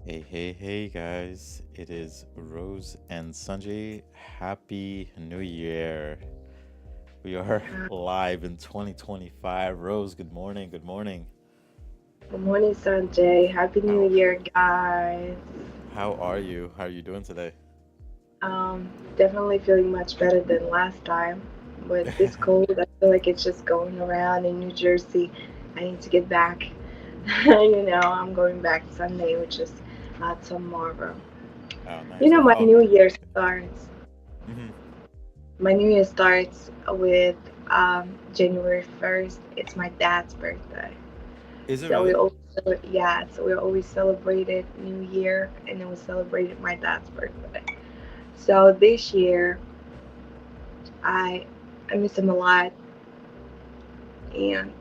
Hey, guys. It is Rose and Sanjay. Happy New Year. We are Uh, live in 2025. Rose, good morning. Good morning. Good morning, Sanjay. Happy New How Year, guys. how are you? How are you doing today? Definitely feeling much better than last time. With this cold, I feel like it's just going around in New Jersey. I need to get back. I'm going back Sunday, which is tomorrow. Oh, You nice. know, my Oh, New Year starts. hmm My New Year starts with January 1st. It's my dad's birthday. is it So we really? always yeah, so we always celebrated New Year and then we celebrated my dad's birthday. So this year I I miss him a lot and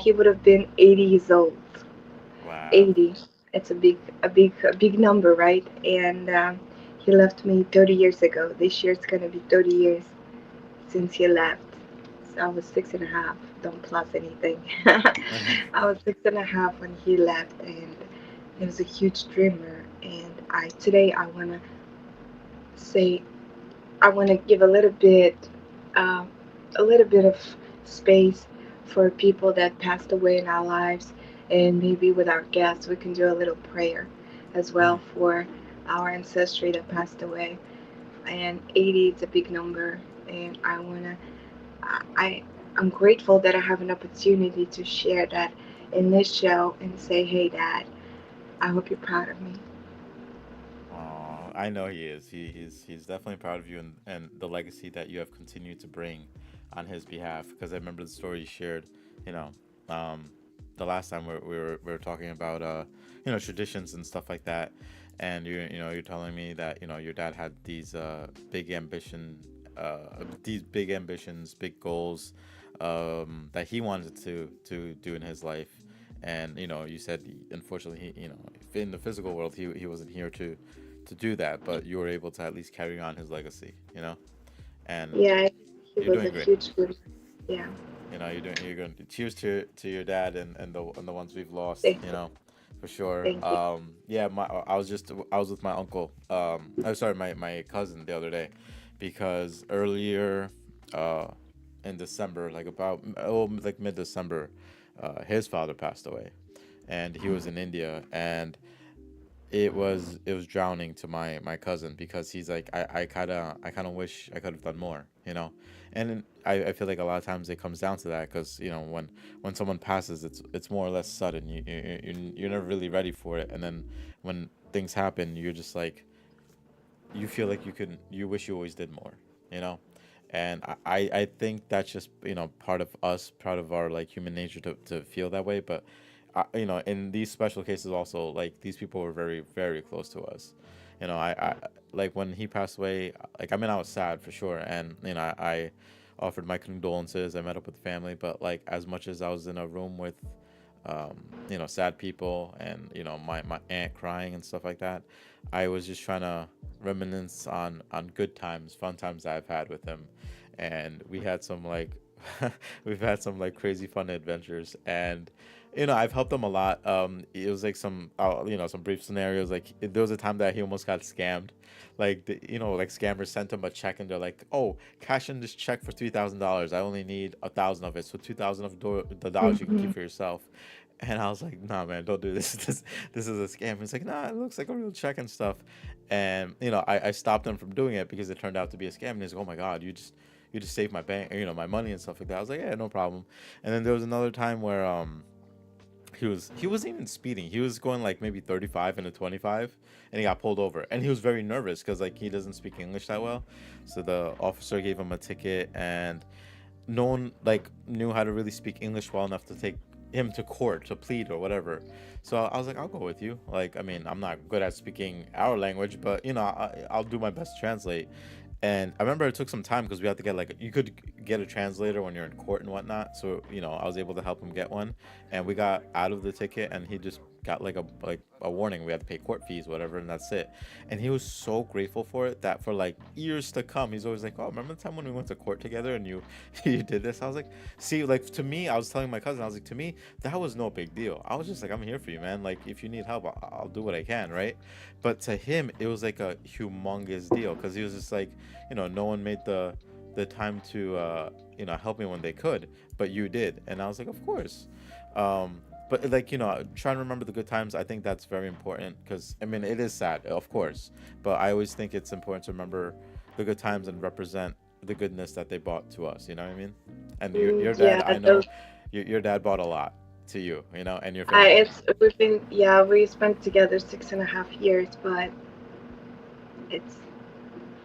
he would have been 80 years old. Wow. 80. It's a big number, right? And he left me 30 years ago. This year it's gonna be 30 years since he left. So I was 6.5. Don't plus anything. I was 6.5 when he left, and he was a huge dreamer. And I today say I want to give um, a little bit of space for people that passed away in our lives, and maybe with our guests we can do a little prayer as well Mhm. for our ancestry that passed away. And 80 is a big number, and I I'm grateful that I have an opportunity to share that in this show and say, hey, Dad, I hope you're proud of me. Aw, I know he is. He's definitely proud of you and the legacy that you have continued to bring on his behalf. Because I remember the story you shared, you know, um, the last time we were talking about traditions and stuff like that, and you're telling me that your dad had these big ambitions, big goals, that he wanted to do in his life. And you said unfortunately in the physical world he wasn't here to do that, but you were able to at least carry on his legacy, and Yeah, he you're was a doing great. huge good. Yeah, You're going to cheers to your dad and the ones we've lost, thank you, for sure. thank you. Yeah, I was with my uncle, I'm sorry, my cousin the other day, because earlier uh in December, like about like mid-December, his father passed away, and he was in India, and it was drowning to my cousin, because he's like, I kind of wish I could have done more, and I feel like a lot of times it comes down to that, because when someone passes, it's more or less sudden. You're never really ready for it, and then when things happen, you're just like, you feel like you wish you always did more, you know and I think that's just part of us, part of our like human nature to feel that way. But in these special cases also, like, these people were very, very close to us. I like when he passed away, like, I mean, I was sad for sure, and I offered my condolences. I met up with the family, but like, as much as I was in a room with sad people, and my aunt crying and stuff like that, I was just trying to reminisce on good times, fun times that I've had with him. And we had some like we've had some like crazy fun adventures, and I've helped him a lot. It was like some brief scenarios. Like, there was a time that he almost got scammed. Like, like, scammers sent him a check, and they're like, "Oh, cash in this check for $3,000. I only need 1,000 of it, so 2,000 of the dollars you can Hmm. keep for yourself." And I was like, "Nah, man, don't do this. This is a scam." He's like, "Nah, it looks like a real check and stuff." And I stopped him from doing it because it turned out to be a scam. And he's like, "Oh my god, you just saved my bank, my money and stuff like that." I was like, "Yeah, no problem." And then there was another time where he wasn't even speeding. He was going like maybe 35 into 25, and he got pulled over. And he was very nervous because, like, he doesn't speak English that well. So the officer gave him a ticket, and no one like knew how to really speak English well enough to take him to court to plead or whatever. So I was like, "I'll go with you." Like, I mean, I'm not good at speaking our language, but I'll do my best to translate. And I remember it took some time because we had to get, like, you could get a translator when you're in court and whatnot. So I was able to help him get one, and we got out of the ticket, and he just got like a warning. We had to pay court fees, whatever, and that's it. And he was so grateful for it that for like years to come, he's always like, "Oh, remember the time when we went to court together and you you did this?" I was like, "See, like to me, I was telling my cousin, I was like, to me, that was no big deal. I was just like, I'm here for you, man. Like if you need help, I'll do what I can, right?" But to him, it was like a humongous deal because he was just like, no one made the time to help me when they could, but you did, and I was like, of course. But like trying to remember the good times, I think that's very important because I mean it is sad, of course, but I always think it's important to remember the good times and represent the goodness that they brought to us. You know what I mean? And your dad, Yeah, I know, those. your dad brought a lot to you, and your I family. it's we've been yeah we spent together 6.5 years, but it's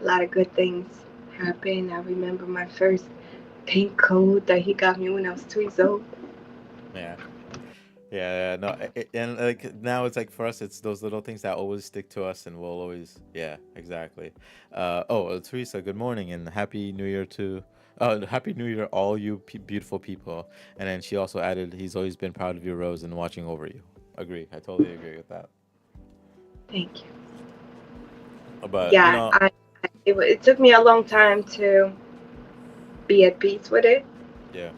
a lot of good things happen. I remember my first pink coat that he got me when I was 2 years old. Yeah. Yeah, no, and like now it's like for us, it's those little things that always stick to us, and we'll always, yeah, exactly. Teresa, good morning and happy New Year to, happy New Year, all you beautiful people. And then she also added, he's always been proud of you, Rose, and watching over you. Agree, I totally agree with that. Thank you. But Yeah, it took me a long time to be at peace with it, yeah,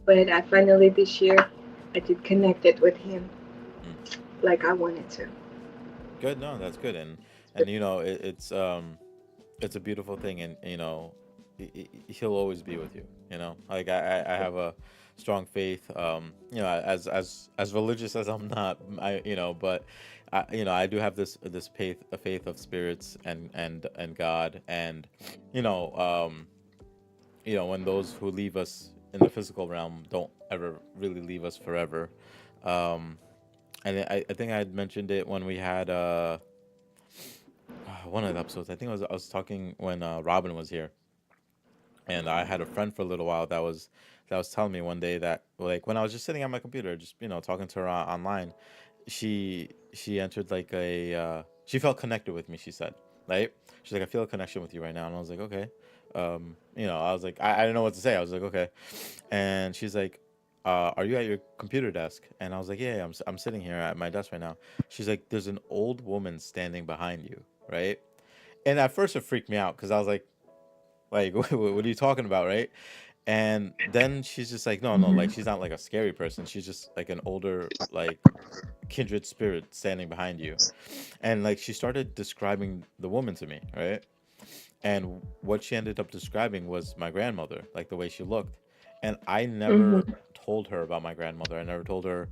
but I finally this year I did connected with him mm, like I wanted to. good. No, that's good, and it's a beautiful thing, and he'll always be with you. Like I have a strong faith. As religious as I'm not, but I do have this faith, a faith of spirits and God, and you know um when those who leave us in the physical realm don't ever really leave us forever. um and I think I had mentioned it when we had one of the episodes. I think I was talking when Robin was here, and I had a friend for a little while that was telling me one day that, like, when I was just sitting at my computer, just talking to her online, she entered like she felt connected with me. She said, right? She's like, I feel a connection with you right now, and I was like, okay. I was like, I didn't know what to say. I was like, okay, and she's like, are you at your computer desk? And I was like, yeah, I'm sitting here at my desk right now. She's like, there's an old woman standing behind you, right? And at first it freaked me out because I was like, what are you talking about, right? And then she's just like, no, no, like she's not like a scary person. She's just like an older, like kindred spirit standing behind you. And like she started describing the woman to me, right? And what she ended up describing was my grandmother, like the way she looked. And I never Mm-hmm. told her about my grandmother. I never told her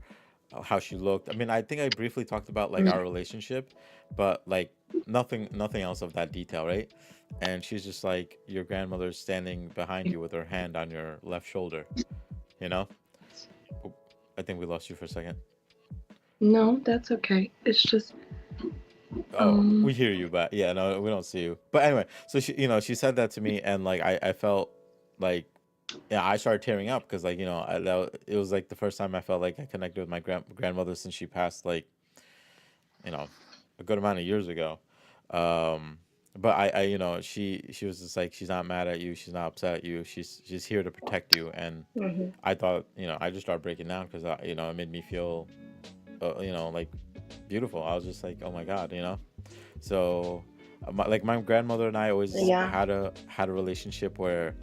how she looked. I mean, I think I briefly talked about like our relationship, but like nothing else of that detail, right? And she's just like, your grandmother's standing behind you with her hand on your left shoulder, you know? Oop, I think we lost you for a second. No, that's okay. It's just Oh, um we hear you, but yeah, no, we don't see you. But anyway, so she said that to me, and like I felt like, yeah, I started tearing up because like it was like the first time I felt like I connected with my grandmother since she passed, like you know a good amount of years ago. Um, but I she was just like, she's not mad at you, she's not upset at you, she's here to protect you. And mhm. I thought, I just started breaking down because it made me feel like beautiful. I was just like, oh my god, so like my grandmother and I always Yeah. had a relationship where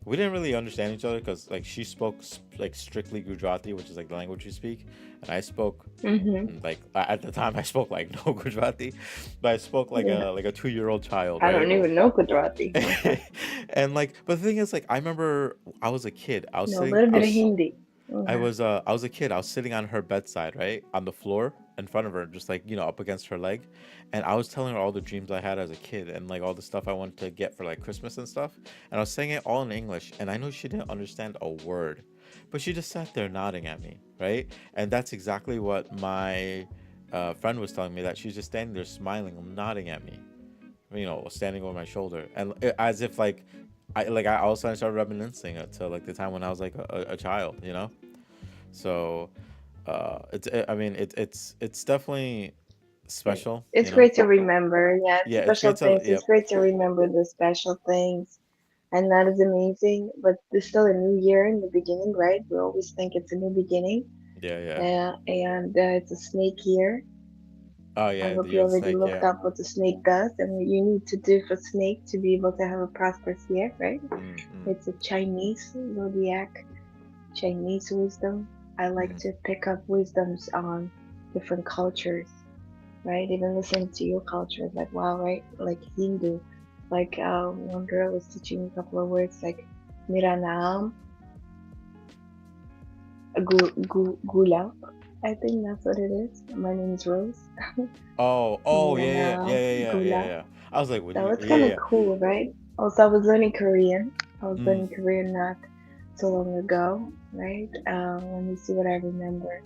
we didn't really understand each other because like she spoke like strictly Gujarati, which is like the language we speak, and I spoke, Mhm. like at the time I spoke like no Gujarati, but I spoke like Yeah. a 2 year old child, I right? don't even know Gujarati. Okay. And like, but the thing is, like, I remember I was a kid. I was Know a sitting. little bit of Hindi. Okay. I was a kid. I was sitting on her bedside, right, on the floor in front of her, just like up against her leg, and I was telling her all the dreams I had as a kid and like all the stuff I wanted to get for like Christmas and stuff, and I was saying it all in English, and I know she didn't understand a word, but she just sat there nodding at me, right, and that's exactly what my friend was telling me, that she's just standing there smiling, nodding at me, standing over my shoulder, and as if like I all of a sudden started reminiscing to like the time when I was like a child. So I mean it's definitely special, It's great to remember. Yeah, yeah, it's special great to, things. yeah, It's great to remember the special things. And that is amazing. But there's still a new year in the beginning, right? We always think it's a new beginning. Yeah, yeah. And it's a snake year. Oh I yeah, the hope you yield already snake. looked Yeah. up what the snake does and what you need to do for snake to be able to have a prosperous year, right? Mm, mm, It's a Chinese zodiac, Chinese wisdom. I like mm. to pick up wisdoms on different cultures, right? Even listening to your culture is like, wow, right? Like Hindu. Like one girl was teaching me a couple of words like Miranam, Gulab. I think that's what it is. My name is Rose. Oh, oh, yeah, yeah, yeah, Miranam, yeah, yeah, yeah, Gulab. yeah. I was like, what do So you? it's Yeah, kind of yeah. cool, right? Also, I was learning Korean. I was Mm, learning Korean not so long ago, right? Let me see what I remember.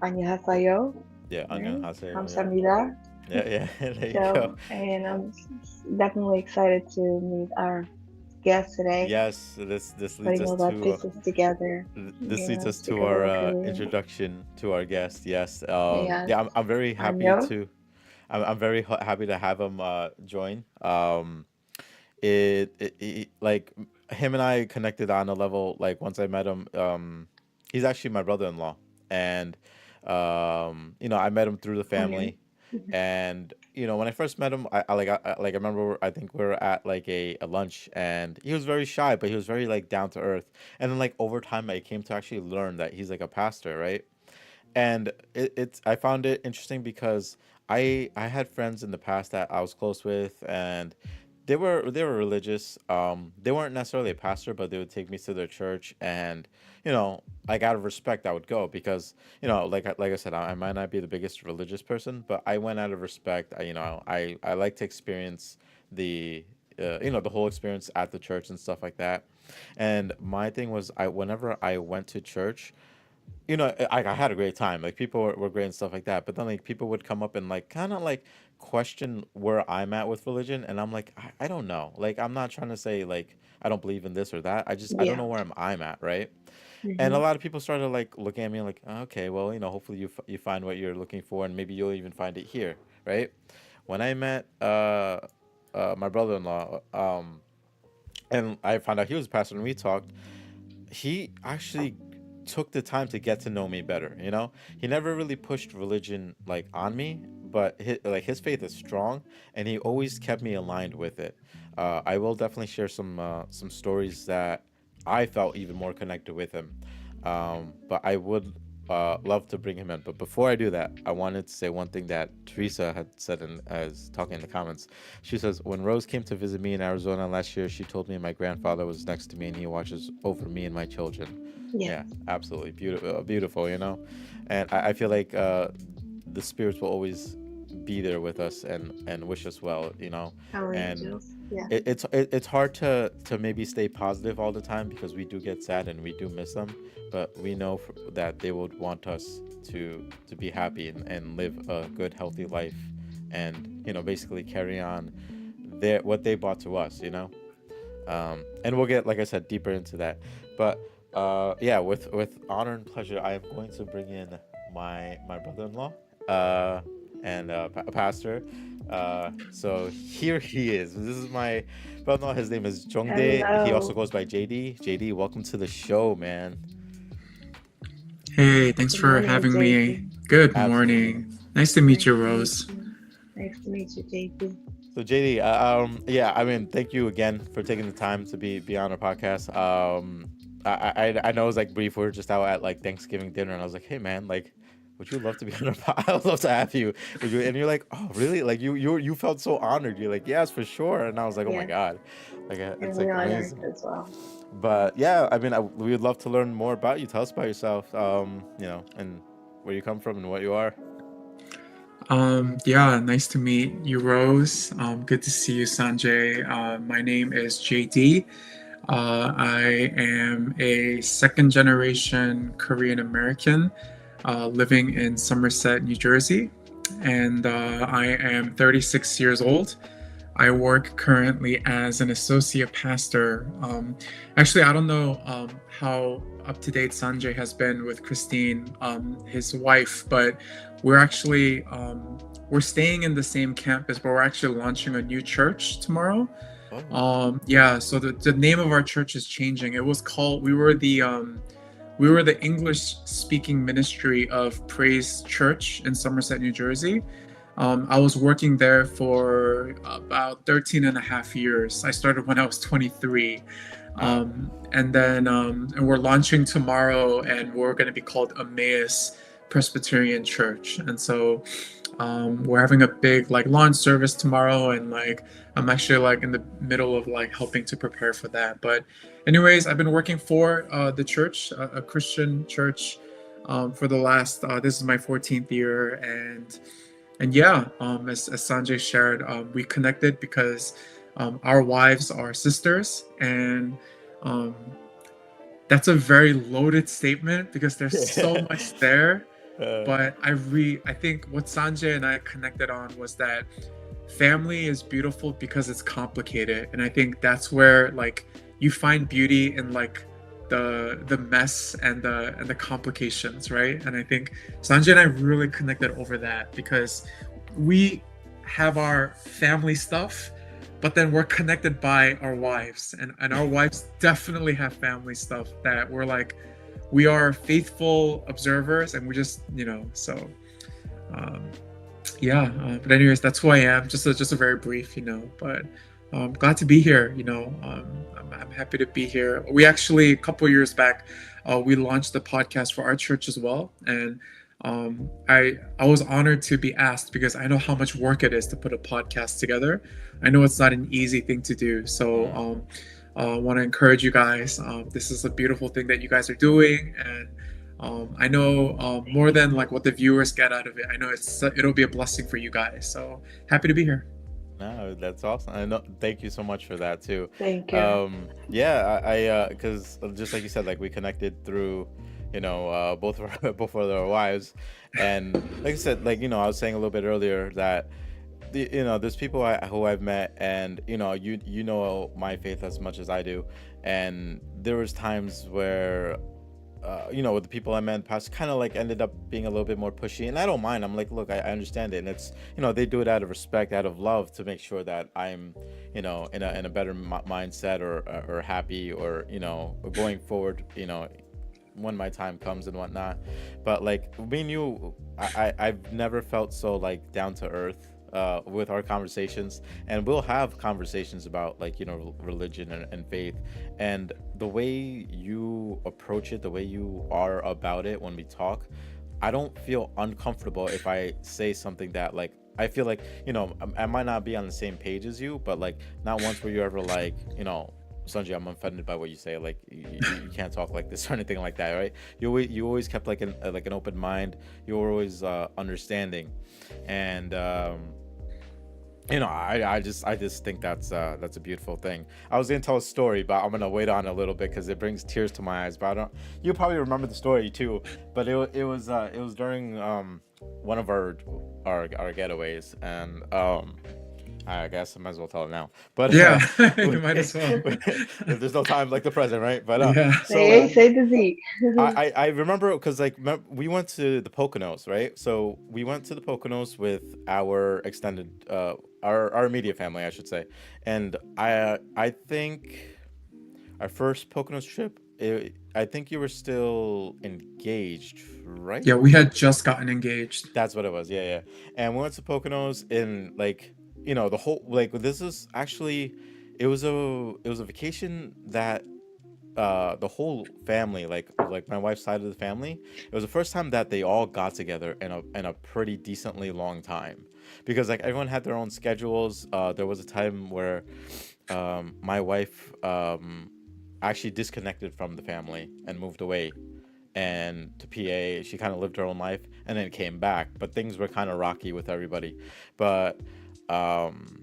안녕하세요, yeah. Onion right? haseo. Yeah, 감사합니다. yeah, yeah. There you go. So, and I'm definitely excited to meet our guest today, Yes, this leads putting us all that to pieces together, this leads us speak to a our little Korean. introduction to our guest. Yes. Yes, Yeah, I'm very happy 안녕. to. I'm very happy to have him join. Like him and I connected on a level. Like once I met him, he's actually my brother-in-law, and I met him through the Oh, really? family. And when I first met him, I remember, I think we were at like a lunch, and he was very shy, but he was very like down to earth. And then like over time, I came to actually learn that he's like a pastor, right? And it's I found it interesting because I had friends in the past that I was close with, and they were religious. They weren't necessarily a pastor, but they would take me to their church, and like out of respect, I would go because like I said, I might not be the biggest religious person, but I went out of respect. I like to experience the the whole experience at the church and stuff like that. And my thing was, I whenever I went to church, I had a great time. Like people were great and stuff like that. But then like people would come up and like kind of like question where I'm at with religion, and I'm like, I don't know. Like I'm not trying to say like I don't believe in this or that. I don't Yeah. know where I'm at, right? And a Mm-hmm. lot of people started like looking at me like, okay, well, hopefully you find what you're looking for, and maybe you'll even find it here, right? When I met my brother-in-law, and I found out he was a pastor, and we talked, he actually took the time to get to know me better. He never really pushed religion like on me, but his faith is strong, and he always kept me aligned with it. I will definitely share some stories that I felt even more connected with him. But I would love to bring him in. But before I do that, I wanted to say one thing that Teresa had said as talking in the comments. She says, when Rose came to visit me in Arizona last year, she told me my grandfather was next to me and he watches over me and my children. Yeah. Yeah, absolutely beautiful, beautiful. And I feel like the spirits will always be there with us and wish us well. Our And angels. Yeah. it's hard to maybe stay positive all the time because we do get sad and we do miss them, but we know that they would want us to be happy and live a good healthy life, and basically carry on what they brought to us. And we'll get, like I said, deeper into that. But yeah, with honor and pleasure, I am going to bring in my brother-in-law, uh, and pastor. So here he is. This is my brother-in-law. His name is Jongdae. He also Hello. goes by JD. JD, welcome to the show, man. Hey, thanks Good for morning, having me. JP. Good Absolutely. morning. Nice to meet Nice you, to meet Rose. you. Nice to meet you, JP. So JD, yeah, I mean, thank you again for taking the time to be on our podcast. I know it was like brief. We were just out at like Thanksgiving dinner, and I was like, hey man, like, would you love to be on our podcast? I would love to have you. Would you? And you're like, oh really? Like you felt so honored. You're like, yes, for sure. And I was like, oh my Yes, god, like it's really like honored amazing. as well. But yeah, I mean, we would love to learn more about you. Tell us about yourself. And where you come from and what you are. Yeah, nice to meet you, Rose. Good to see you, Sanjay. My name is JD. I am a second generation Korean American living in Somerset, New Jersey, and I am 36 years old. I work currently as an associate pastor. Actually, I don't know how up to date Sanjay has been with Christine, his wife, but we're actually we're staying in the same campus, but we're actually launching a new church tomorrow. Oh, Yeah, so the name of our church is changing. It was called we we were the English speaking ministry of Praise Church in Somerset, New Jersey. I was working there for about 13 and a half years. I started when I was 23. Wow. And we're launching tomorrow, and we're going to be called Emmaus Presbyterian Church. And so we're having a big like launch service tomorrow, and like I'm actually like in the middle of like helping to prepare for that. But anyways, I've been working for the church, a Christian church, for the last this is my 14th year. And yeah, as Sanjay shared, we connected because our wives are sisters, and um, that's a very loaded statement because there's so much there. Uh, But I think what Sanjay and I connected on was that family is beautiful because it's complicated, and I think that's where like you find beauty in like the mess and the complications, right? And I think Sanjay and I really connected over that because we have our family stuff, but then we're connected by our wives, and our wives definitely have family stuff that we're like, we are faithful observers, and we just, so um, yeah. But anyways, that's who I am. Just a very brief, but glad to be here. I'm happy to be here. We actually, a couple years back, we launched the podcast for our church as well, and I was honored to be asked because I know how much work it is to put a podcast together. I know it's not an easy thing to do. So I want to encourage you guys. This is a beautiful thing that you guys are doing, and I know more than like what the viewers get out of it. I know it'll be a blessing for you guys. So happy to be here. no, that's awesome. I know. Thank you so much for that too. Thank you. Yeah, because just like you said, like we connected through, both of our both of our wives, and like I said, like I was saying a little bit earlier that there's people who I've met, and you know my faith as much as I do, and there was times where with the people I met in the past kind of like ended up being a little bit more pushy, and I don't mind. I'm like, look, I understand it, and it's they do it out of respect, out of love, to make sure that I'm in a better mindset, or happy, or going forward, when my time comes and whatnot. But like me and you, I've never felt so like down to earth with our conversations, and we'll have conversations about like religion and faith, and the way you approach it, the way you are about it when we talk, I don't feel uncomfortable if I say something that like I feel like I might not be on the same page as you, but like not once were you ever like Sanjay, I'm offended by what you say. Like you can't talk like this or anything like that, right? You always kept like an open mind. You were always understanding, and I just think that's a beautiful thing. I was gonna tell a story, but I'm gonna wait on a little bit because it brings tears to my eyes. But I don't. You probably remember the story too. But it was during one of our getaways, and I guess I might as well tell it now. But Yeah, you might as well. if there's no time like the present, right? But Yeah. so Say the Z. I remember because like we went to the Poconos, right? So we went to the Poconos with our extended our immediate family, I should say, and I think our first Poconos trip. I think you were still engaged, right? Yeah, we had just gotten engaged. That's what it was. Yeah, yeah. And we went to Poconos, and like the whole like this is actually it was a vacation that the whole family, like my wife's side of the family, it was the first time that they all got together in a pretty decently long time, because like everyone had their own schedules. There was a time where my wife actually disconnected from the family and moved away and to PA. She kind of lived her own life and then came back, but things were kind of rocky with everybody. But um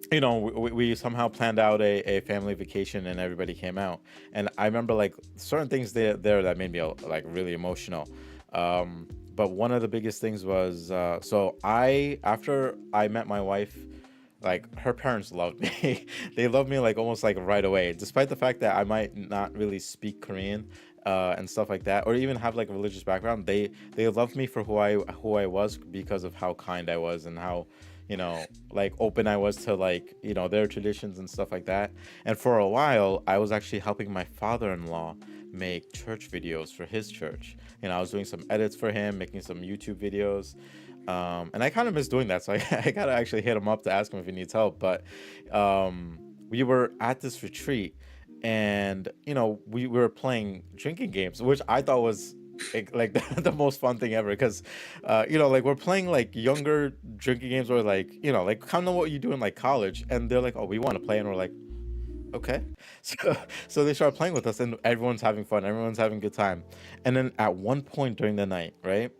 we somehow planned out a family vacation and everybody came out, and I remember like certain things there that made me like really emotional. But one of the biggest things was so I after I met my wife, like her parents loved me. They loved me like almost like right away, despite the fact that I might not really speak Korean and stuff like that, or even have like a religious background. They loved me for who I was because of how kind I was, and how like open I was to like their traditions and stuff like that. And for a while, I was actually helping my father-in-law make church videos for his church. I was doing some edits for him, making some YouTube videos. And I kind of miss doing that, so I gotta actually hit him up to ask him if he needs help. But we were at this retreat, and we were playing drinking games, which I thought was like the most fun thing ever, because like we're playing like younger drinking games, or like like kind of what you do in like college, and they're like, oh, we want to play, and we're like, okay. So they start playing with us, and everyone's having fun, everyone's having a good time. And then at one point during the night, right,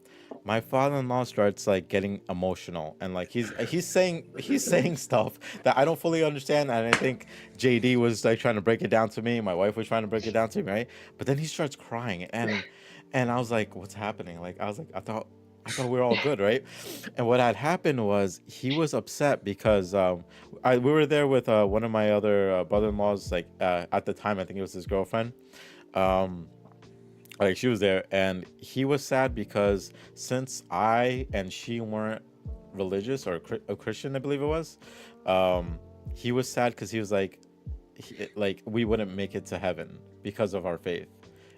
my father-in-law starts like getting emotional, and like he's saying stuff that I don't fully understand, and I think JD was like trying to break it down to me, my wife was trying to break it down to me, right? But then he starts crying, and I was like, what's happening? Like, I was like, I thought we were all good, right? And what had happened was he was upset because we were there with one of my other brother-in-laws, like at the time I think it was his girlfriend. Um, like she was there, and he was sad because since I and she weren't religious or a Christian, I believe it was, um, he was sad because he was like, like we wouldn't make it to heaven because of our faith,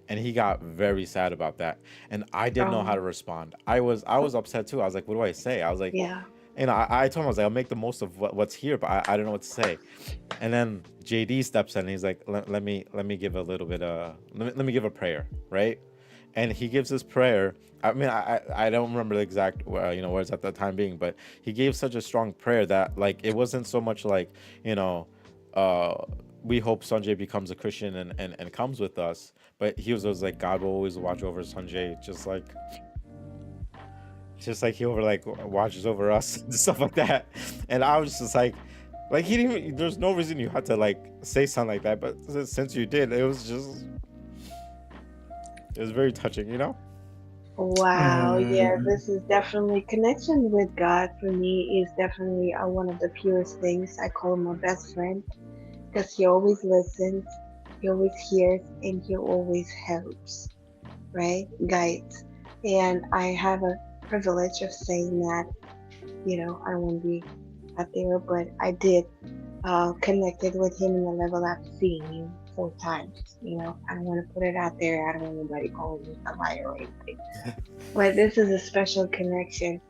and he got very sad about that. And I didn't know how Oh, to respond. I was upset too. I was like, what do I say? I was like, yeah. I told him, I was like, I'll make the most of what's here, but I don't know what to say. And then JD steps in, and he's like, let me give a little bit let me give a prayer, right? And he gives this prayer. I mean, I don't remember the exact words at the time being, but he gave such a strong prayer that like it wasn't so much like you know uh we hope Sanjay becomes a Christian and comes with us, but he was always like, God will always watch over Sanjay, just like he over like watches over us and stuff like that. And I was just like he didn't even, there's no reason you had to like say something like that, but since you did, it was very touching. Wow, yeah, Um, this is definitely connection with God for me is definitely one of the purest things. I call him my best friend because he always listens, he always hears, and he always helps, right? Guides. And I have a privilege of saying that, I don't want to be out there, but I did connected with him in the level I've seen him 4 times. I don't want to put it out there. I don't want anybody calling me a liar or anything. But this is a special connection.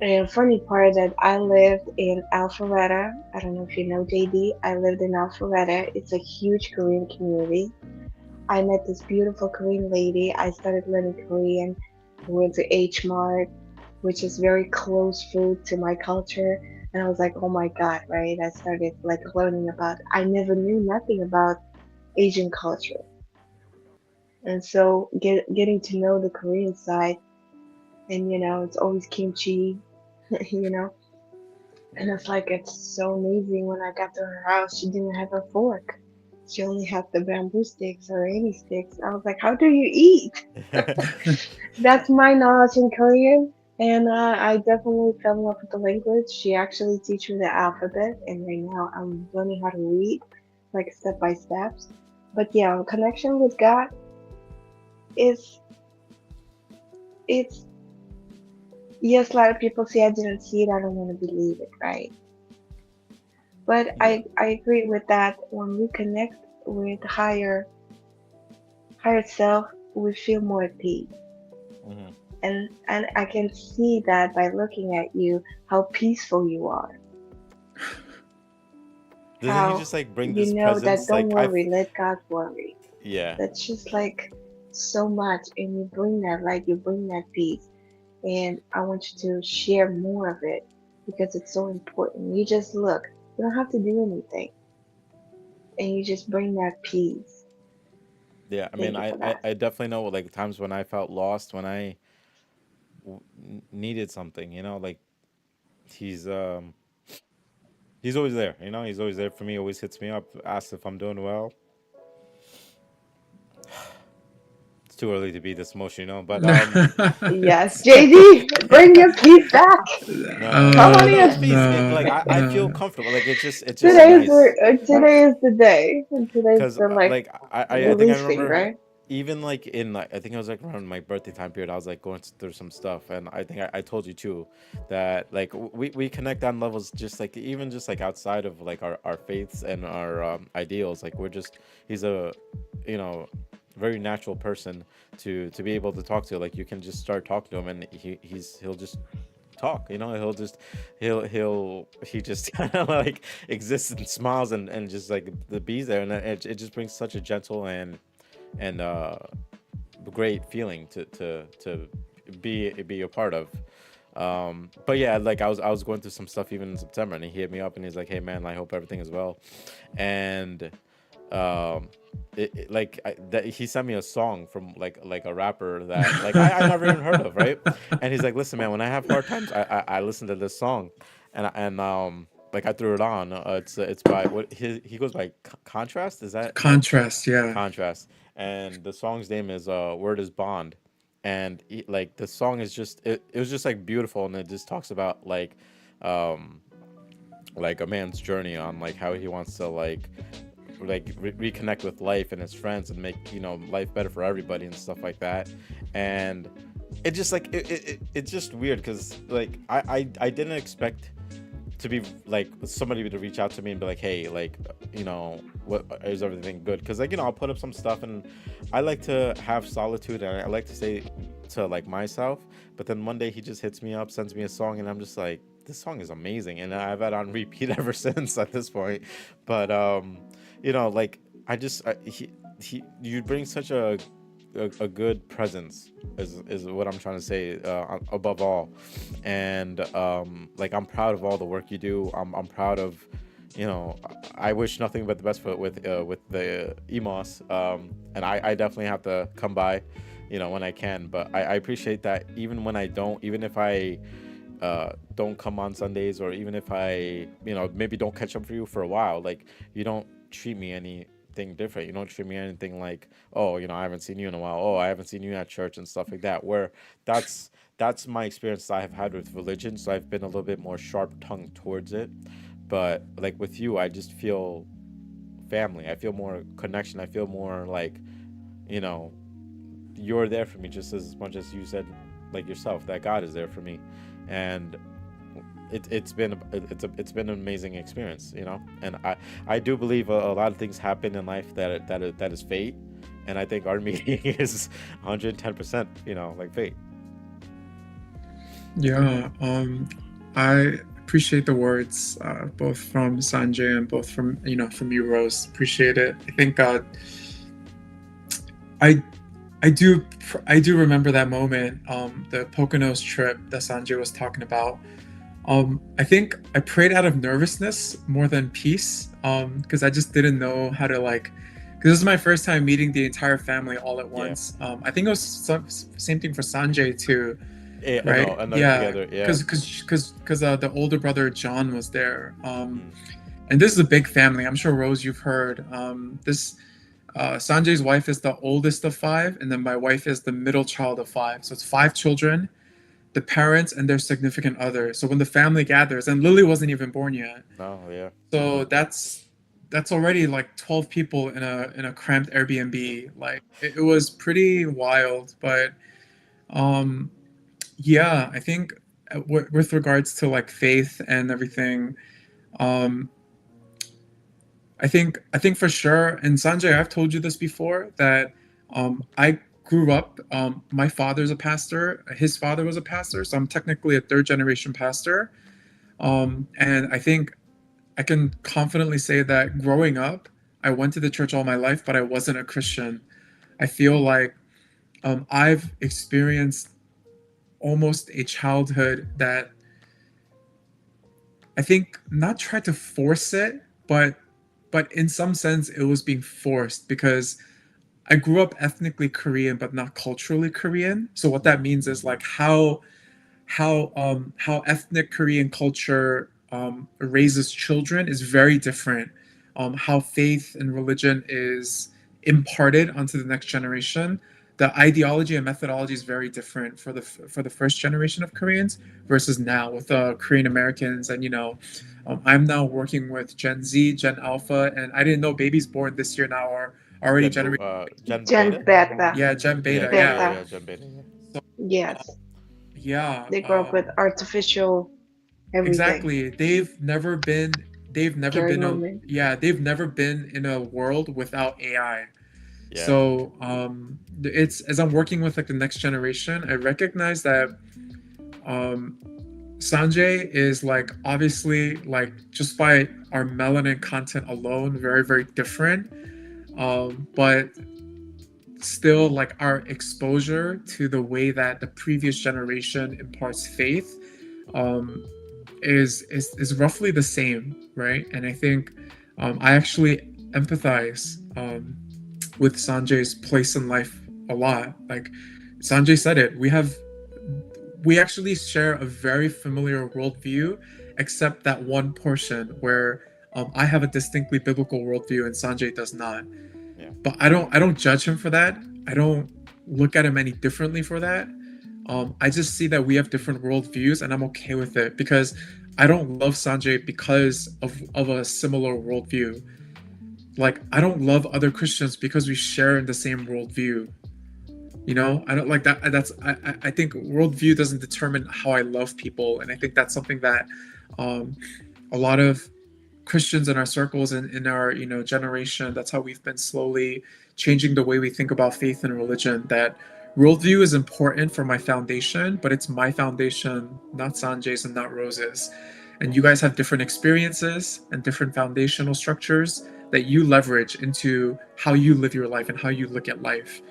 And funny part that I lived in Alpharetta. I don't know if you know JD. I lived in Alpharetta. It's a huge Korean community. I met this beautiful Korean lady. I started learning Korean. I went to H Mart, which is very close food to my culture. And I was like, oh my God, right? I started like learning about, I never knew nothing about Asian culture. And so getting to know the Korean side, and it's always kimchi, you know. And it's like, it's so amazing. When I got to her house, she didn't have a fork. She only had the bamboo sticks or any sticks. I was like, how do you eat? That's my knowledge in Korean. And I definitely fell in love with the language. She actually teach me the alphabet, and right now I'm learning how to read, like step by steps. But yeah, connection with God is it's yes. A lot of people say I didn't see it. I don't want to believe it, right? But Yeah. I agree with that. When we connect with higher self, we feel more at peace. Hmm. And I can see that by looking at you, how peaceful you are. Doesn't he How just like bring you this know that presence? don't Like worry, let God worry. yeah, That's just like so much, and you bring that light, you bring that peace. And I want you to share more of it because it's so important. You just look, you don't have to do anything, and you just bring that peace. yeah. I mean, Thank you I, for I that. I definitely know like times when I felt lost, when I needed something. Like he's um he's always there. He's always there for me. Always hits me up, asks if I'm doing well. It's too early to be this emotional, but Yes, JD, bring your peace back. Come on no, it's in. peace. no, Like I feel no. comfortable. Like it's just nice. Today is the day, and today's Cause the like like I think I releasing, remember, right? even like in like I think it was like around my birthday time period, I was like going through some stuff, and I think I told you too that like we connect on levels just like even just like outside of like our faiths and our ideals. Like we're just he's a you know very natural person to be able to talk to. Like you can just start talking to him, and he'll just talk. He'll just he just kind of like exists and smiles and just like the bees there, and it just brings such a gentle and great feeling to be a part of. But yeah, like I was going through some stuff even in September, and he hit me up and he's like, "Hey man, I hope everything is well," and um, like that he sent me a song from like a rapper that like I never even heard of, right? And he's like, "Listen, man, when I have hard times, I listen to this song," and like I threw it on. It's by what he goes by Contrast. Is that right? Contrast, yeah. Contrast, and the song's name is Word is Bond, and like the song is just it was just like beautiful, and it just talks about um like a man's journey on like how he wants to reconnect with life and his friends and make life better for everybody and stuff like that. And it just like it's just weird because like I didn't expect to be like somebody to reach out to me and be like, hey, like, what is everything good? Because like I'll put up some stuff, and I like to have solitude, and I like to say to like myself. But then one day he just hits me up, sends me a song, and I'm just like, this song is amazing, and I've had it on repeat ever since at this point. But like he you bring such a good presence is what I'm trying to say, above all. And like I'm proud of all the work you do. I'm proud of, I wish nothing but the best with the Emmaus. And I definitely have to come by, when I can. But I appreciate that even when I don't, even if I don't come on Sundays, or even if I maybe don't catch up for you for a while, like you don't treat me anything different. You don't treat me anything like, oh, I haven't seen you in a while. Oh, I haven't seen you at church and stuff like that. Where that's my experience I have had with religion. So I've been a little bit more sharp tongued towards it. But like with you, I just feel family. I feel more connection. I feel more like, you know, you're there for me just as much as you said, like yourself, that God is there for me. And it's been an amazing experience, and I do believe a lot of things happen in life that is fate, and I think our meeting is 110%, like fate. Yeah, I appreciate the words, both from Sanjay and both from you, Rose. Appreciate it. I think I I do remember that moment, the Poconos trip that Sanjay was talking about. I think I prayed out of nervousness more than peace, because I just didn't know how to like. Because this is my first time meeting the entire family all at Yeah. once. I think it was same thing for Sanjay too, Yeah, I know, right? and they're Yeah, together. Yeah. because the older brother John was there. Mm. And this is a big family. I'm sure Rose, you've heard. This Sanjay's wife is the oldest of five, and then my wife is the middle child of five. So it's five children, the parents and their significant other. So when the family gathers, and Lily wasn't even born yet, No, yeah. so that's already like 12 people in a cramped Airbnb. Like it was pretty wild, but um, yeah, I think with regards to like faith and everything, um, I think for sure. And Sanjay, I've told you this before that I grew up. My father's a pastor. His father was a pastor, so I'm technically a third generation pastor. And I think I can confidently say that growing up, I went to the church all my life, but I wasn't a Christian. I feel like I've experienced almost a childhood that I think not tried to force it, but in some sense it was being forced because I grew up ethnically Korean but not culturally Korean. So what that means is like how ethnic Korean culture raises children is very different. How faith and religion is imparted onto the next generation. The ideology and methodology is very different for the first generation of Koreans versus now with Korean Americans. And I'm now working with Gen Z, Gen Alpha, and I didn't know babies born this year now already generation. Gen Gen Beta. Beta. Yeah, Gen Yeah, Beta. yeah, yeah, Yeah. yeah. Beta. Gen Beta. Yeah. So Yes. yeah, They grow up with artificial everything. exactly. They've never Scary been a moment. yeah, they've never been in a world without AI. Yeah. So it's as I'm working with like the next generation, I recognize that um Sanjay is like obviously like just by our melanin content alone, very, very different. But still like our exposure to the way that the previous generation imparts faith um, is roughly the same, right? And I think I actually empathize with Sanjay's place in life a lot. Like Sanjay said it, we actually share a very familiar worldview, except that one portion where I have a distinctly biblical worldview and Sanjay does not. Yeah. But I don't judge him for that. I don't look at him any differently for that. I just see that we have different worldviews, and I'm okay with it because I don't love Sanjay because of a similar worldview. Like I don't love other Christians because we share in the same worldview. You know, I don't like that. I think worldview doesn't determine how I love people, and I think that's something that um, a lot of Christians in our circles and in our generation, that's how we've been slowly changing the way we think about faith and religion. That worldview is important for my foundation, but it's my foundation, not Sanjay's and not Rose's. And you guys have different experiences and different foundational structures that you leverage into how you live your life and how you look at life,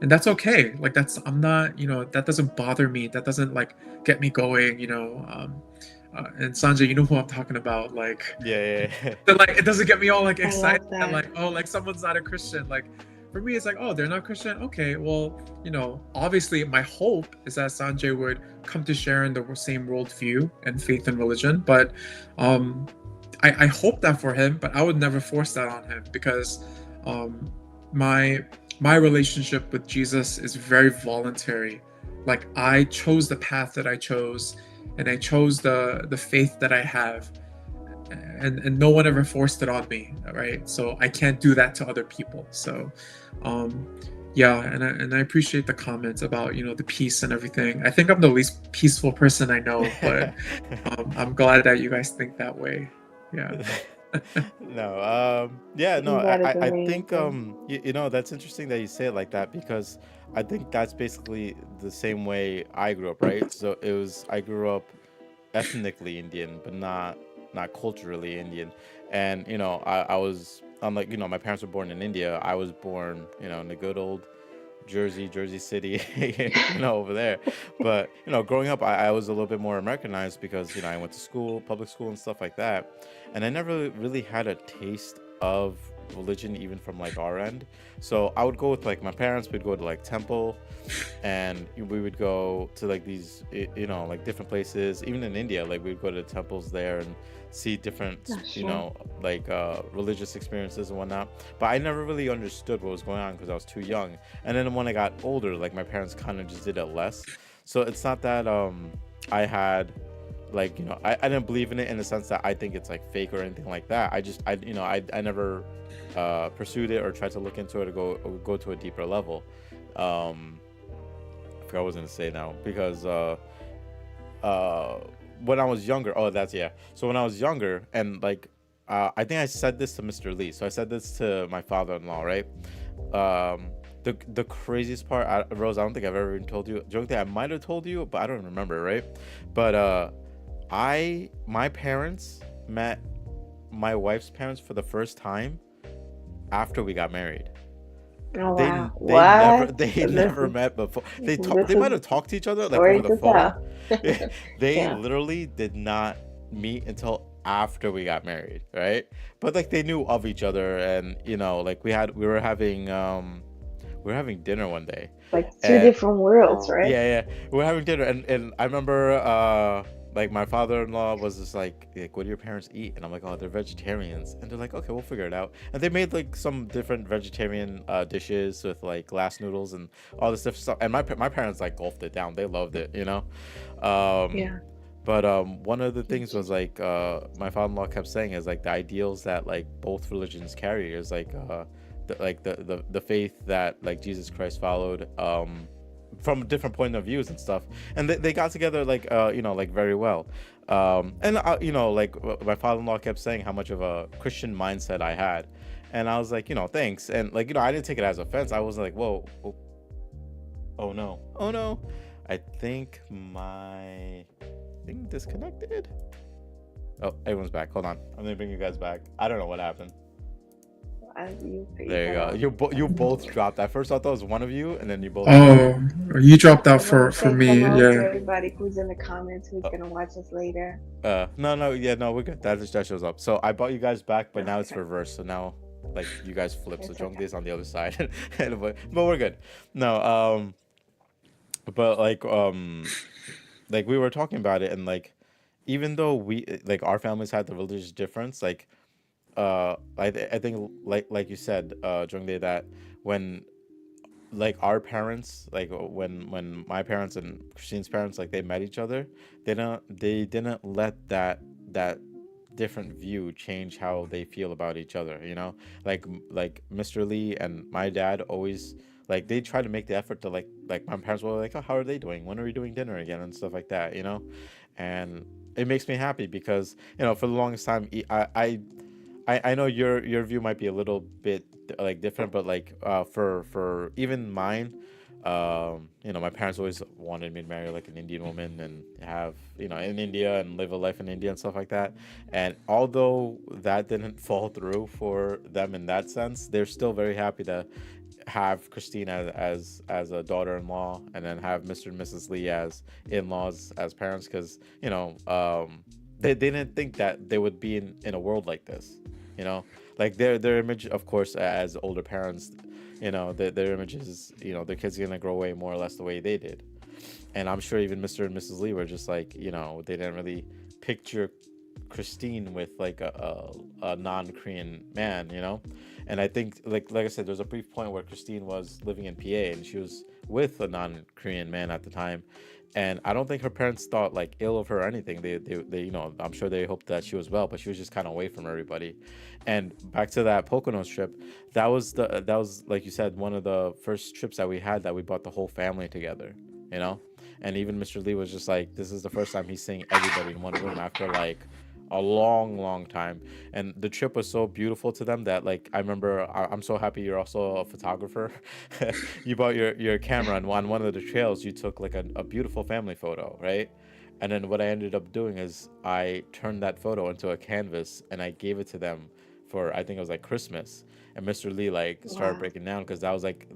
and that's okay. Like that's I'm not that doesn't bother me. That doesn't like get me going. And Sanjay, you know who I'm talking about. Like, Yeah. Yeah. like it doesn't get me all like I excited love and that. like, oh, like someone's not a Christian. Like for me, it's like, oh, they're not Christian. Okay, well, obviously, my hope is that Sanjay would come to share in the same worldview and faith and religion. But um, I hope that for him, but I would never force that on him because um, my my relationship with Jesus is very voluntary. Like I chose the path that I chose, and I chose the faith that I have, and no one ever forced it on me, right? So I can't do that to other people. So um, yeah, and I appreciate the comments about the peace and everything. I think I'm the least peaceful person I know, but I'm glad that you guys think that way. Yeah. No, yeah, no, That is I think, amazing. that's interesting that you say it like that because I think that's basically the same way I grew up, right? So I grew up ethnically Indian, but not culturally Indian. And I was, unlike, my parents were born in India. I was born, in the good old Jersey City, over there. But growing up, I was a little bit more Americanized because I went to school, public school, and stuff like that, and I never really had a taste of religion, even from like our end. So I would go with like my parents. We'd go to like temple, and we would go to like these like different places. Even in India, like we'd go to temples there and see different Yeah, sure. like religious experiences and whatnot. But I never really understood what was going on because I was too young. And then when I got older, like my parents kind of just did it less. So it's not that I had like I didn't believe in it in the sense that I think it's like fake or anything like that. I never pursued it or tried to look into it or go to a deeper level. um I forgot what I was gonna say now because uh when I was younger. Oh, that's yeah. So when I was younger, and like I think I said this to Mr. Lee. So I said this to my father-in-law, right? The craziest part, Rose, I don't think I've ever even told you. Joke that I might have told you, but I don't remember, right? But my parents met my wife's parents for the first time after we got married. Oh They wow. they never What? they This never is met before. this They might is have talked to each other like over story the to phone. tell. They Yeah. literally did not meet until after we got married, right? But like they knew of each other, and like we were having dinner one day, Like two and different worlds, right? yeah, we were having dinner, and I remember like my father-in-law was just like, what do your parents eat? And I'm like, oh, they're vegetarians. And they're like, okay, we'll figure it out. And they made like some different vegetarian dishes with like glass noodles and all this different stuff. And my parents like gulped it down. They loved it. um Yeah. but one of the things was like my father-in-law kept saying is like the ideals that like both religions carry is like the faith that like Jesus Christ followed, from different point of views and stuff, and they got together like like very well. And like my father-in-law kept saying how much of a Christian mindset I had, and I was like, thanks. And like, I didn't take it as offense. I was like, whoa, oh no, oh no, I think my thing disconnected. Oh, everyone's back. Hold on, I'm gonna bring you guys back. I don't know what happened. There you go. You both dropped. At first I thought it was one of you, and then you both Oh, you dropped out for me. Hello to Yeah. everybody who's in the comments who's gonna watch us later. No, we're good. That shows up. So I brought you guys back, but now it's reversed. So now, like, you guys flip. So Jungdae is on the other side, but we're good. No, but like we were talking about it, and like, even though we like our families had the religious difference, like, I think like you said, Jungdae, that when like our parents, like when my parents and Christine's parents, like they met each other, they didn't let that different view change how they feel about each other, like Mr. Lee and my dad always, like, they try to make the effort to like my parents were like, oh, how are they doing, when are we doing dinner again, and stuff like that, and it makes me happy because for the longest time, I know your view might be a little bit like different, but like for even mine, my parents always wanted me to marry like an Indian woman and have in India and live a life in India and stuff like that. And although that didn't fall through for them in that sense, they're still very happy to have Christine as a daughter-in-law, and then have Mr. and Mrs. Lee as in-laws, as parents, because they didn't think that they would be in a world like this. Like their image, of course, as older parents, their image is, their kids are gonna grow way more or less the way they did. And I'm sure even Mr. and Mrs. Lee were just like, they didn't really picture Christine with like a non-Korean man, And I think like I said, there's a brief point where Christine was living in PA and she was with a non-Korean man at the time. And I don't think her parents thought like ill of her or anything. They I'm sure they hoped that she was well, but she was just kind of away from everybody. And back to that Poconos trip, that was like you said, one of the first trips that we had that we brought the whole family together, And even Mr. Lee was just like, this is the first time he's seeing everybody in one room after like a long time. And the trip was so beautiful to them that like I remember, I'm so happy you're also a photographer. You bought your camera, and on one of the trails you took like a beautiful family photo, right? And then what I ended up doing is I turned that photo into a canvas and I gave it to them for, I think it was like Christmas. And Mr. Lee like started breaking down because that was like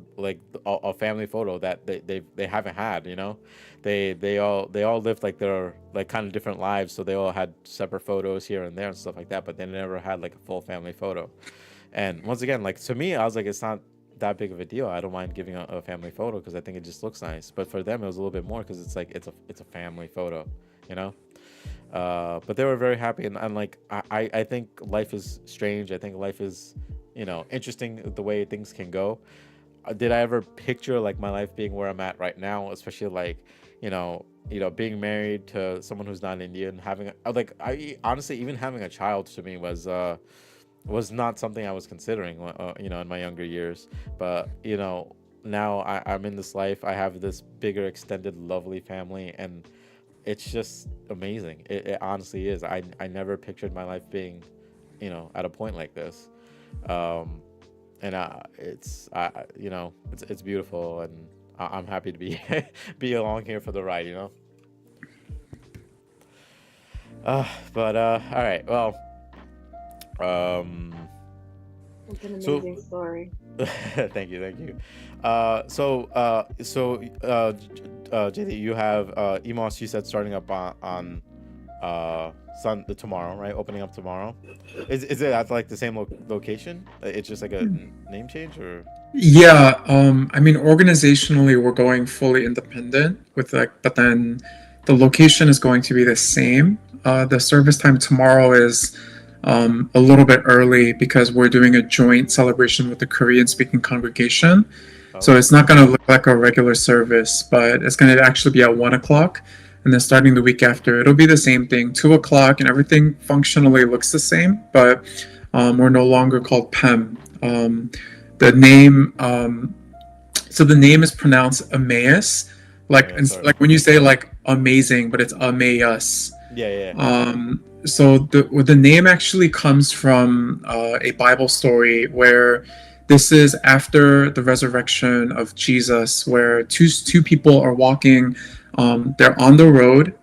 a family photo that they haven't had, they all lived like their like kind of different lives, so they all had separate photos here and there and stuff like that, but they never had like a full family photo. And once again, like to me, I was like, it's not that big of a deal. I don't mind giving a family photo because I think it just looks nice. But for them, it was a little bit more because it's like it's a family photo, But they were very happy, and like I think life is strange. I think life is interesting the way things can go. Did I ever picture like my life being where I'm at right now, especially like being married to someone who's not Indian, having I honestly, even having a child to me was not something I was considering, in my younger years. But now I'm in this life. I have this bigger, extended, lovely family, and it's just amazing. It honestly is. I never pictured my life being, at a point like this. And it's beautiful, and I'm happy to be be along here for the ride. But all right, well, It's an amazing story. thank you. JD, you have Emmaus, you said, starting up on tomorrow, right? Opening up tomorrow. Is it at like the same location? It's just like a name change, or? Yeah, I mean, organizationally, we're going fully independent with but then the location is going to be the same. The service time tomorrow is a little bit early because we're doing a joint celebration with the Korean-speaking congregation. Oh. So it's not going to look like a regular service, but it's going to actually be at 1:00. And then starting the week after, it'll be the same thing, 2:00, and everything functionally looks the same, but we're no longer called PEM. the name. So the name is pronounced Emmaus, Oh like yeah, sorry. like when you say like amazing, but it's Emmaus. Yeah, yeah. So the name actually comes from a Bible story where this is after the resurrection of Jesus, where two people are walking. They're on the road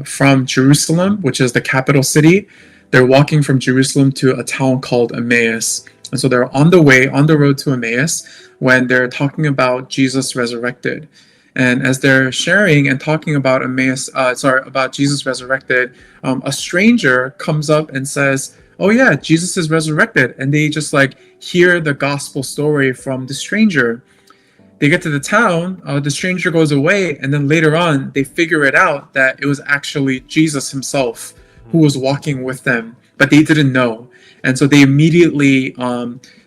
from Jerusalem, which is the capital city. They're walking from Jerusalem to a town called Emmaus, and so they're on the road to Emmaus when they're talking about Jesus resurrected. And as they're sharing and talking about about Jesus resurrected, a stranger comes up and says, "Oh yeah, Jesus is resurrected," and they just like hear the gospel story from the stranger. They get to the town, the stranger goes away, and then later on, they figure it out that it was actually Jesus himself who Hmm. was walking with them, but they didn't know, and so they immediately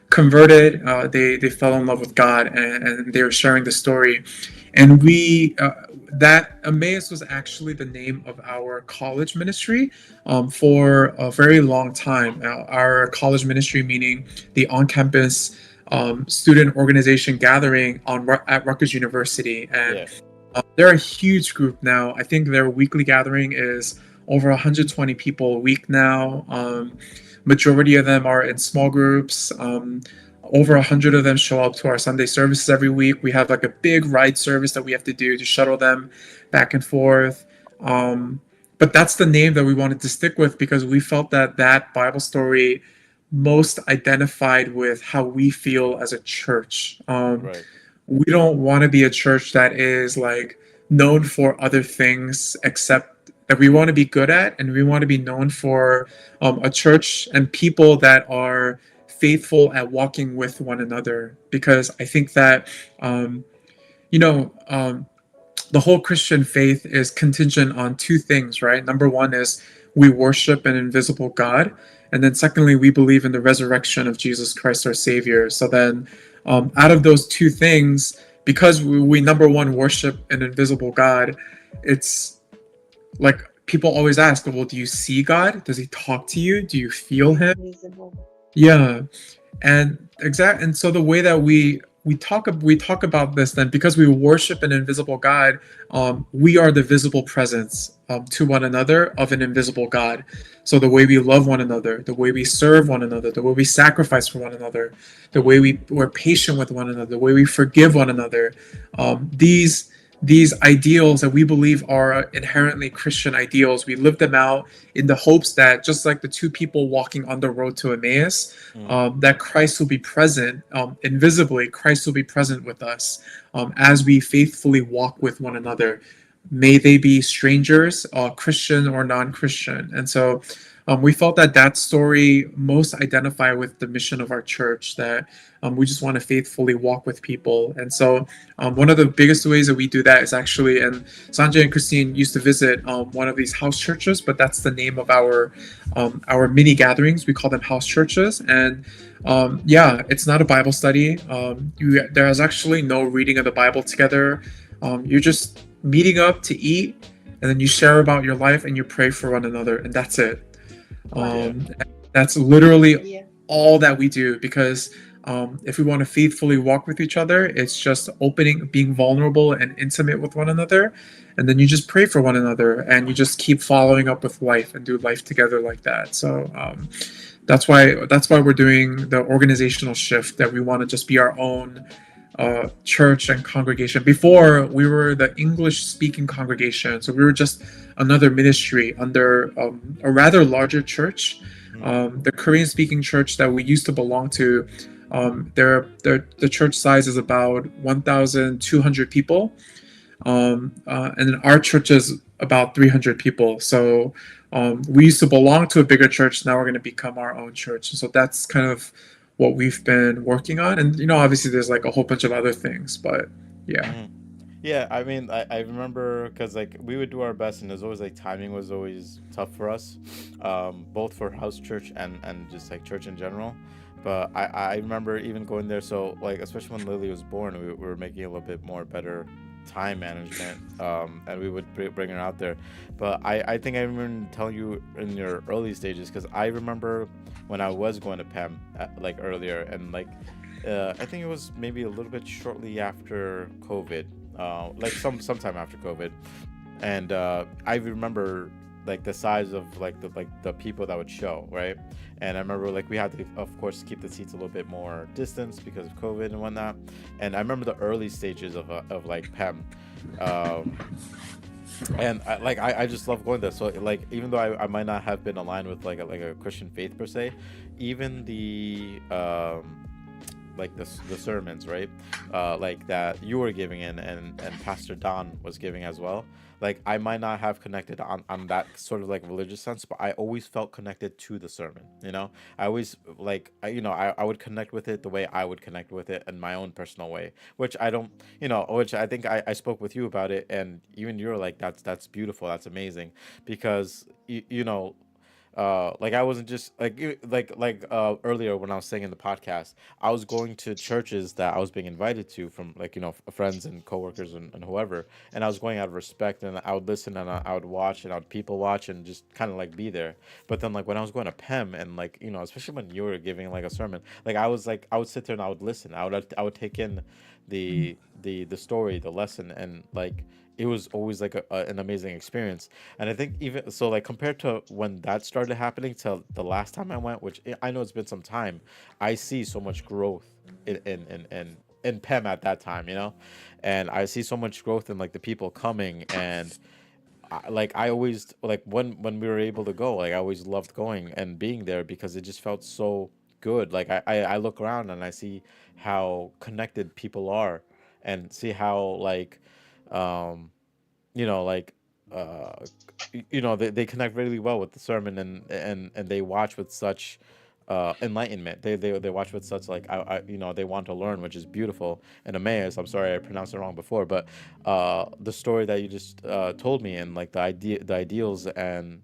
converted. They fell in love with God, and they were sharing the story, and we. That Emmaus was actually the name of our college ministry for a very long time. Our college ministry, meaning the on-campus student organization gathering at Rutgers University, and Yeah. they're a huge group now. I think their weekly gathering is over 120 people a week now. Majority of them are in small groups. Over 100 of them show up to our Sunday services every week. We have like a big ride service that we have to do to shuttle them back and forth. But that's the name that we wanted to stick with because we felt that that Bible story most identified with how we feel as a church. Right. We don't want to be a church that is like known for other things except that we want to be good at, and we want to be known for a church and people that are faithful at walking with one another, because I think that um, you know the whole Christian faith is contingent on two things, right? Number one is we worship an invisible God. And then secondly, we believe in the resurrection of Jesus Christ, our Savior. So then, out of those two things, because we number one worship an invisible God, it's like people always ask, well, do you see God? Does he talk to you? Do you feel him? Invisible. Yeah. And so the way that we talk about this, then, because we worship an invisible God, we are the visible presence to one another of an invisible God. So the way we love one another, the way we serve one another, the way we sacrifice for one another, the way we're patient with one another, the way we forgive one another, these ideals that we believe are inherently Christian ideals, we live them out in the hopes that, just like the two people walking on the road to Emmaus, Mm. that Christ will be present, invisibly, Christ will be present with us as we faithfully walk with one another. May they be strangers, Christian or non Christian. And so we felt that that story most identify with the mission of our church, that we just want to faithfully walk with people. And so one of the biggest ways that we do that is actually, and Sanjay and Christine used to visit one of these house churches, but that's the name of our mini gatherings. We call them house churches. And yeah, it's not a Bible study. There is actually no reading of the Bible together. You're just meeting up to eat, and then you share about your life and you pray for one another, and that's it. Wow. Yeah. Um, that's literally Yeah. all that we do, because if we want to faithfully walk with each other, it's just opening, being vulnerable and intimate with one another, and then you just pray for one another, and you just keep following up with life and do life together like that. So that's why we're doing the organizational shift, that we want to just be our own church and congregation. Before, we were the English speaking congregation, so we were just another ministry under a rather larger church. Mm. The Korean speaking church that we used to belong to, the church size is about 1,200 people, and then our church is about 300 people. So we used to belong to a bigger church. Now we're going to become our own church. And so that's kind of what we've been working on. And obviously there's like a whole bunch of other things, but yeah. Hmm. Yeah, I mean, I remember because like we would do our best, and there's always like timing was always tough for us, both for house church and just like church in general. But I remember even going there, so like especially when Lily was born, we were making a little bit more better time management, and we would bring her out there. But I think I remember telling you in your early stages, because I remember when I was going to Pam like earlier, and like I think it was maybe a little bit shortly after COVID, like sometime after COVID, and I remember like the size of like the people that would show, right? And I remember like we had to, of course, keep the seats a little bit more distance because of COVID and whatnot. And I remember the early stages of like PEM. Um, and I just love going there. So like even though I might not have been aligned with like a Christian faith per se, even like the sermons, right, like that you were giving in, and Pastor Don was giving as well, like I might not have connected on that sort of like religious sense, but I always felt connected to the sermon, you know. I always like I would connect with it the way I would connect with it in my own personal way, which I don't, which I think I spoke with you about it, and even you're like, that's beautiful, that's amazing, because like I wasn't just like earlier when I was saying in the podcast, I was going to churches that I was being invited to from like friends and coworkers and whoever, and I was going out of respect, and I would listen, and I would watch, and I would people watch and just kind of like be there. But then like when I was going to PEM, and like especially when you were giving like a sermon, like I would sit there and I would listen, I would take in the story, the lesson, and like it was always like an amazing experience. And I think even so, like compared to when that started happening to the last time I went, which I know it's been some time, I see so much growth in PEM at that time, and I see so much growth in like the people coming. And I always like when we were able to go, like I always loved going and being there because it just felt so good. Like I look around and I see how connected people are, and see how like um like uh they connect really well with the sermon, and they watch with such enlightenment. They watch with such like they want to learn, which is beautiful. And Emmaus, I'm sorry I pronounced it wrong before, but the story that you just told me, and like the ideals, and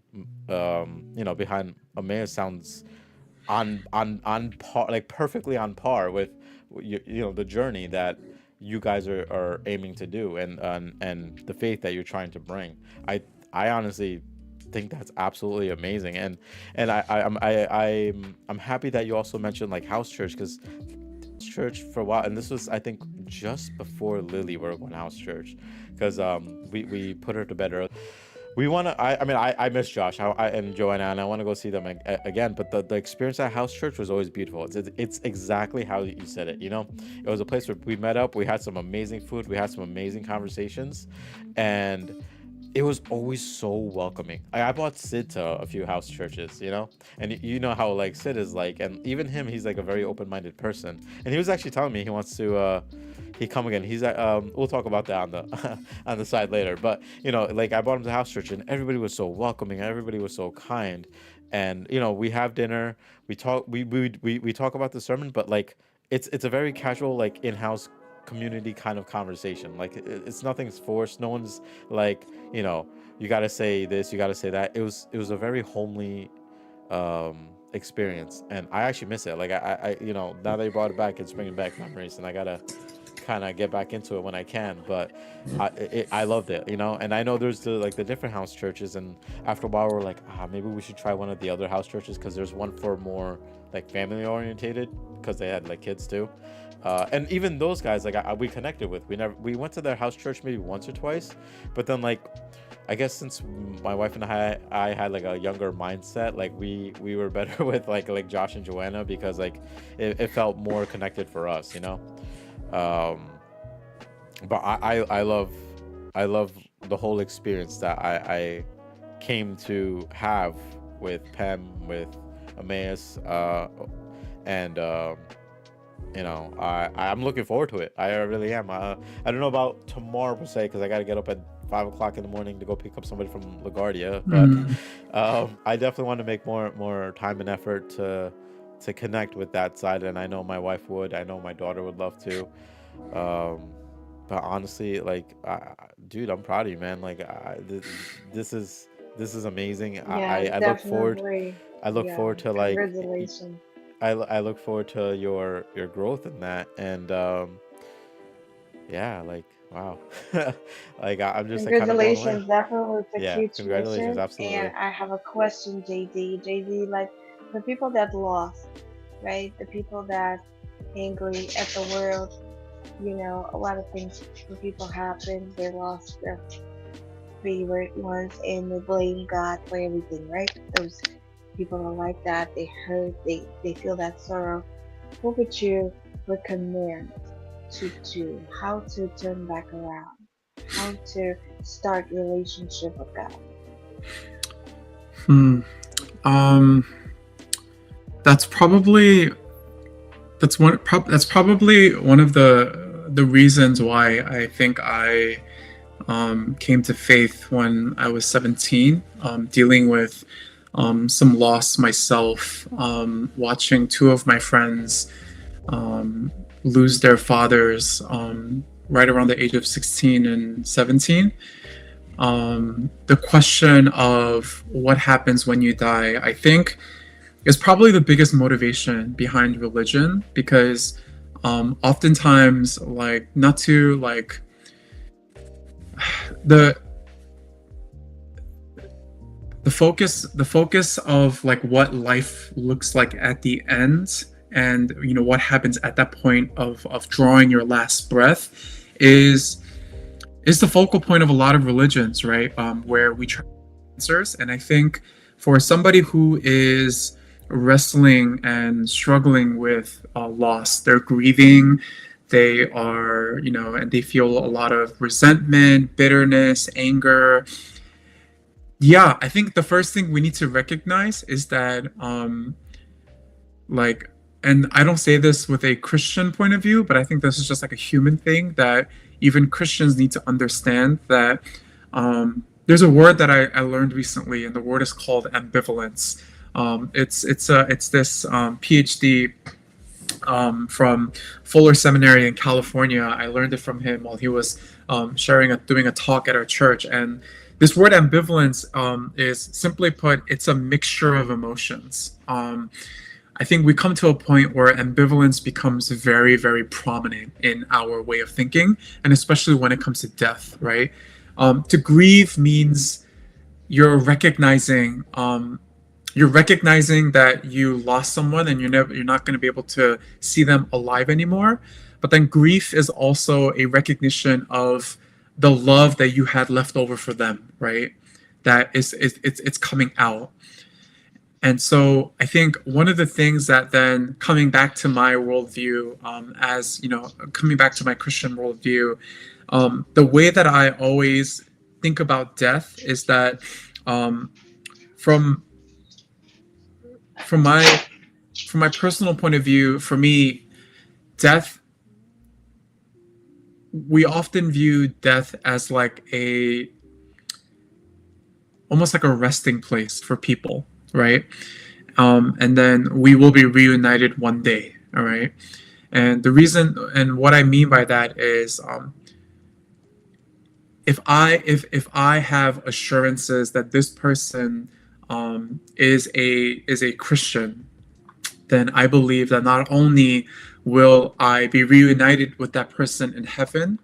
behind Emmaus sounds on par, like perfectly on par with the journey that you guys are aiming to do, and the faith that you're trying to bring. I honestly think that's absolutely amazing. And I'm happy that you also mentioned like house church, because church for a while, and this was I think just before Lily were going house church, because we put her to bed early. We want to. I mean, I miss Josh and Joanna, and I want to go see them again. But the experience at house church was always beautiful. It's exactly how you said it. It was a place where we met up. We had some amazing food. We had some amazing conversations, and it was always so welcoming. I brought Sid to a few house churches, and you know how like Sid is like, and even him, he's like a very open-minded person. And he was actually telling me he wants to he come again. He's we'll talk about that on the on the side later. But like I brought him to house church, and everybody was so welcoming. Everybody was so kind, and we have dinner. We talk about the sermon, but like it's a very casual like in-house community kind of conversation. Like it's nothing's forced. No one's like you got to say this, you got to say that. It was a very homely experience, and I actually miss it. Like now that you brought it back, it's bringing back memories, and I gotta kind of get back into it when I can. But I loved it, and I know there's the different house churches, and after a while we're like, maybe we should try one of the other house churches, because there's one for more like family orientated, because they had like kids too. And even those guys, like we connected with. We went to their house church maybe once or twice, but then like I guess since my wife and I had like a younger mindset, like we were better with like Josh and Joanna, because like it felt more connected for us, um but I love the whole experience that I came to have with Pem, with Emmaus, and I'm looking forward to it. I really am. I don't know about tomorrow per se, because I got to get up at 5 o'clock in the morning to go pick up somebody from LaGuardia. But I definitely want to make more time and effort to connect with that side, and I know my wife would. I know my daughter would love to. Um, but honestly, like, dude, I'm proud of you, man. Like, this is amazing. Yes, I look forward. definitely. I look Yeah, forward to like congratulations. I look forward to your growth in that. And yeah, like wow. Like I'm just like kind of blown away. Congratulations, definitely it's a Yeah, huge congratulations, mission. And absolutely. I have a question, JD. JD, like the people that lost, right? The people that angry at the world. A lot of things for people happen. They lost their favorite ones and they blame God for everything, right? Those people are like that. They hurt, they feel that sorrow. What would you recommend to do? How to turn back around? How to start relationship with God? Hmm. Um, that's probably that's probably one of the reasons why I think I came to faith when I was 17, dealing with some loss myself, watching two of my friends lose their fathers right around the age of 16 and 17. The question of what happens when you die, I think, is probably the biggest motivation behind religion because oftentimes, like, not to like the the focus of like what life looks like at the end, and what happens at that point of drawing your last breath is is the focal point of a lot of religions, right? Where we try answers. And I think for somebody who is wrestling and struggling with loss, they're grieving, they are, and they feel a lot of resentment, bitterness, anger. Yeah, I think the first thing we need to recognize is that, like, and I don't say this with a Christian point of view, but I think this is just like a human thing that even Christians need to understand that there's a word that I learned recently, and the word is called ambivalence. It's this PhD from Fuller Seminary in California. I learned it from him while he was doing a talk at our church. And this word ambivalence is simply put, it's a mixture of emotions. I think we come to a point where ambivalence becomes very, very prominent in our way of thinking, and especially when it comes to death, right? To grieve means you're recognizing that you lost someone and you're not going to be able to see them alive anymore. But then grief is also a recognition of the love that you had left over for them, right? That it's coming out. And so I think one of the things that then coming back to my worldview, as coming back to my Christian worldview, the way that I always think about death is that from from my from my personal point of view, for me, death, we often view death as like a almost like a resting place for people, right? And then we will be reunited one day, all right? And the reason and what I mean by that is if I have assurances that this person is a Christian, then I believe that not only will I be reunited with that person in heaven,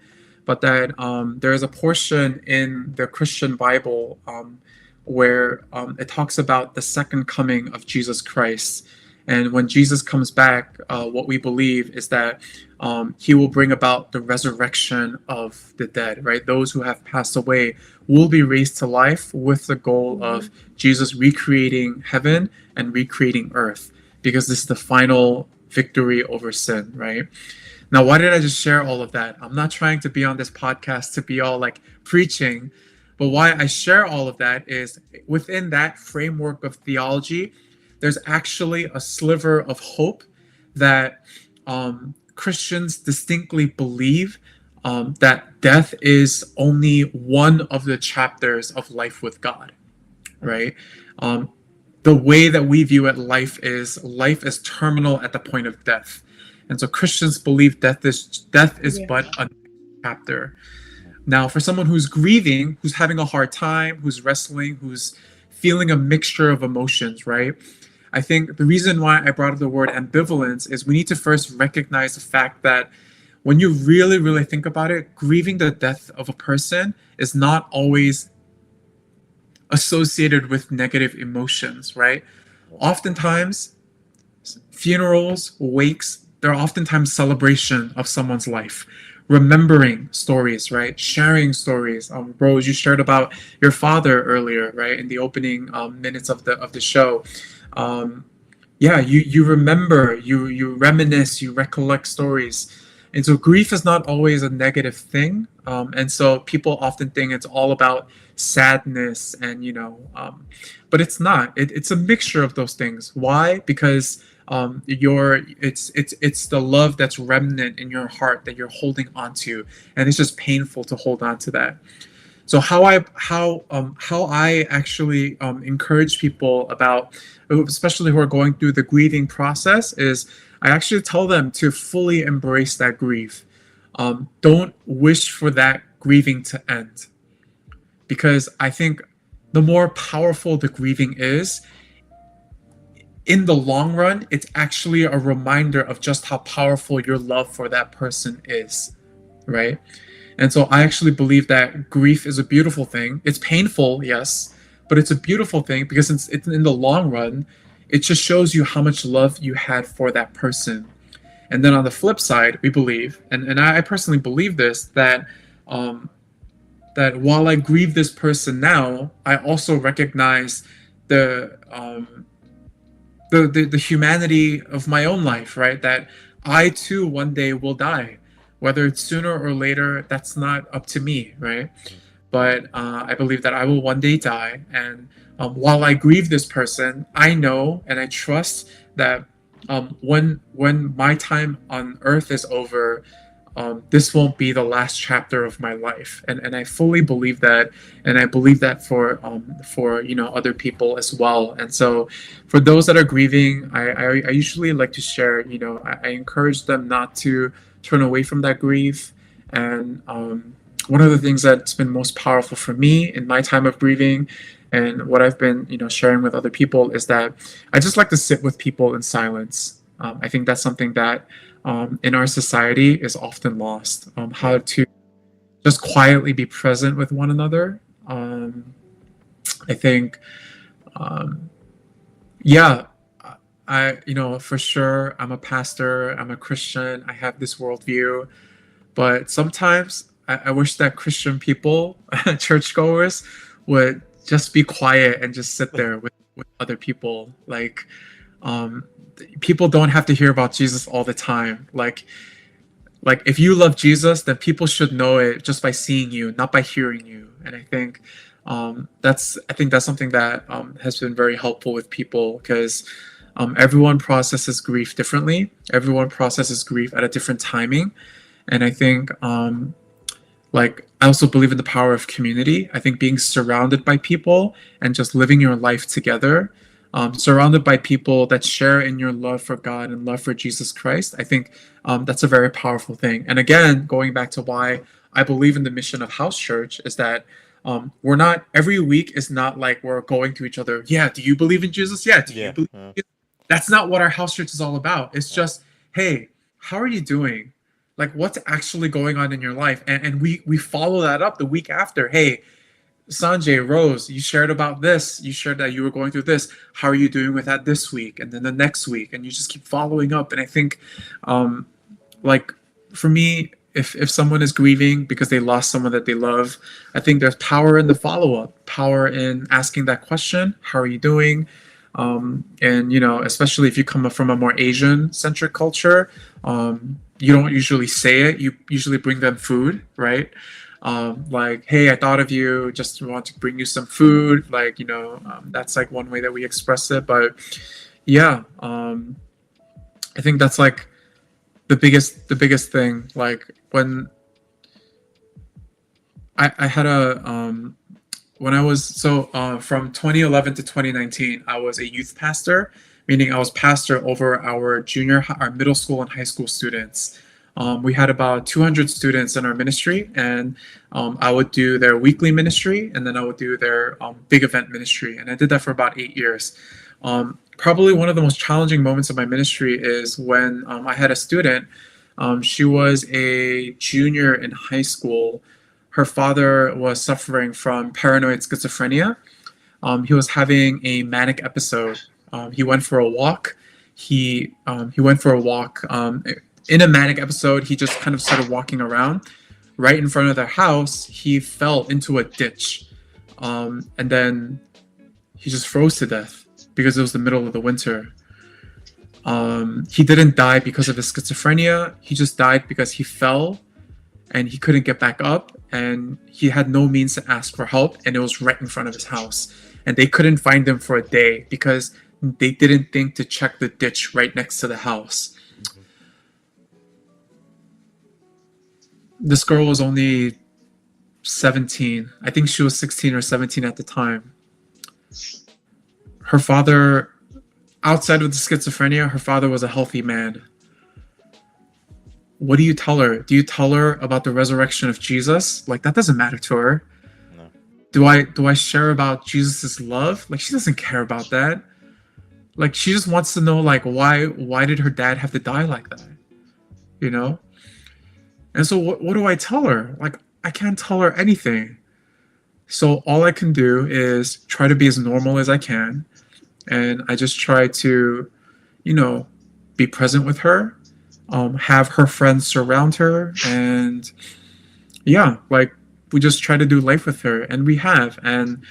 but that there is a portion in the Christian Bible where it talks about the second coming of Jesus Christ. And when Jesus comes back, what we believe is that he will bring about the resurrection of the dead, right? Those who have passed away will be raised to life with the goal of Jesus recreating heaven and recreating earth, because this is the final victory over sin, right? Now, why did I just share all of that? I'm not trying to be on this podcast to be all like preaching, but why I share all of that is within that framework of theology, there's actually a sliver of hope that Christians distinctly believe that death is only one of the chapters of life with God, right? The way that we view it, life is terminal at the point of death, and so Christians believe death is Yeah. but a chapter. Now, for someone who's grieving, who's having a hard time, who's wrestling, who's feeling a mixture of emotions, right? I think the reason why I brought up the word ambivalence is we need to first recognize the fact that when you really, really think about it, grieving the death of a person is not always associated with negative emotions, right? Oftentimes, funerals, wakes, they're oftentimes celebration of someone's life, remembering stories, right? Sharing stories. Rose, you shared about your father earlier, right? In the opening minutes of the show. Um, yeah, you remember, you reminisce, you recollect stories. And so grief is not always a negative thing. And so people often think it's all about sadness and, but it's not. It's a mixture of those things. Why? Because it's the love that's remnant in your heart that you're holding on to, and it's just painful to hold on to that. So how I actually encourage people about, especially who are going through the grieving process, is I actually tell them to fully embrace that grief. Don't wish for that grieving to end, because I think the more powerful the grieving is, in the long run, it's actually a reminder of just how powerful your love for that person is, right? And so I actually believe that grief is a beautiful thing. It's painful, yes, but it's a beautiful thing because it's in the long run, it just shows you how much love you had for that person. And then on the flip side, we believe, and I personally believe this, that um, that while I grieve this person now, I also recognize the the humanity of my own life, right? That I too one day will die, whether it's sooner or later, that's not up to me, right? But I believe that I will one day die, and while I grieve this person, I know and I trust that when my time on Earth is over, this won't be the last chapter of my life, and I fully believe that, and I believe that for other people as well. And so, for those that are grieving, I usually like to share. I encourage them not to turn away from that grief, and one of the things that's been most powerful for me in my time of grieving, and what I've been sharing with other people, is that I just like to sit with people in silence. I think that's something that in our society is often lost. How to just quietly be present with one another. I think, yeah, for sure, I'm a pastor, I'm a Christian, I have this worldview, but sometimes I wish that Christian people, churchgoers, would just be quiet and just sit there with other people. Like, um, people don't have to hear about Jesus all the time. Like if you love Jesus, then people should know it just by seeing you, not by hearing you. And I think that's something that has been very helpful with people, because everyone processes grief differently. Everyone processes grief at a different timing, and I think I also believe in the power of community. I think being surrounded by people and just living your life together, surrounded by people that share in your love for God and love for Jesus Christ, I think that's a very powerful thing. And again, going back to why I believe in the mission of House Church, is that we're not, every week is not like we're going to each other, yeah, do you believe in Jesus? Yeah, do you believe in Jesus? That's not what our House Church is all about. It's just, hey, how are you doing? Like, what's actually going on in your life? And we follow that up the week after. Hey, Sanjay, Rose, you shared about this. You shared that you were going through this. How are you doing with that this week? And then the next week, and you just keep following up. And I think, like for me, if someone is grieving because they lost someone that they love, I think there's power in the follow up, power in asking that question. How are you doing? And especially if you come from a more Asian centric culture, you don't usually say it. You usually bring them food, right? Like, hey, I thought of you, just want to bring you some food. Like, that's like one way that we express it. But yeah, I think that's like the biggest thing. Like when I had when I was from 2011 to 2019, I was a youth pastor, meaning I was pastor over our middle school and high school students. We had about 200 students in our ministry, and I would do their weekly ministry, and then I would do their big event ministry, and I did that for about 8 years. Probably one of the most challenging moments of my ministry is when I had a student. She was a junior in high school. Her father was suffering from paranoid schizophrenia. He was having a manic episode. He went for a walk. he went for a walk. In a manic episode, he just kind of started walking around. Right in front of their house, he fell into a ditch, and then he just froze to death because it was the middle of the winter. He didn't die because of his schizophrenia. He just died because he fell and he couldn't get back up, and he had no means to ask for help, and it was right in front of his house. And they couldn't find him for a day because they didn't think to check the ditch right next to the house. Mhm. This girl was only 17. I think she was 16 or 17 at the time. Her father, outside of the schizophrenia, her father was a healthy man. What do you tell her? Do you tell her about the resurrection of Jesus? Like, that doesn't matter to her. No. Do I share about Jesus's love? Like, she doesn't care about that. Like, she just wants to know, like, why did her dad have to die like that? You know? And so what do I tell her? Like, I can't tell her anything. So all I can do is try to be as normal as I can, and I just try to, you know, be present with her, have her friends surround her, and yeah, like, we just try to do life with her, and we have. And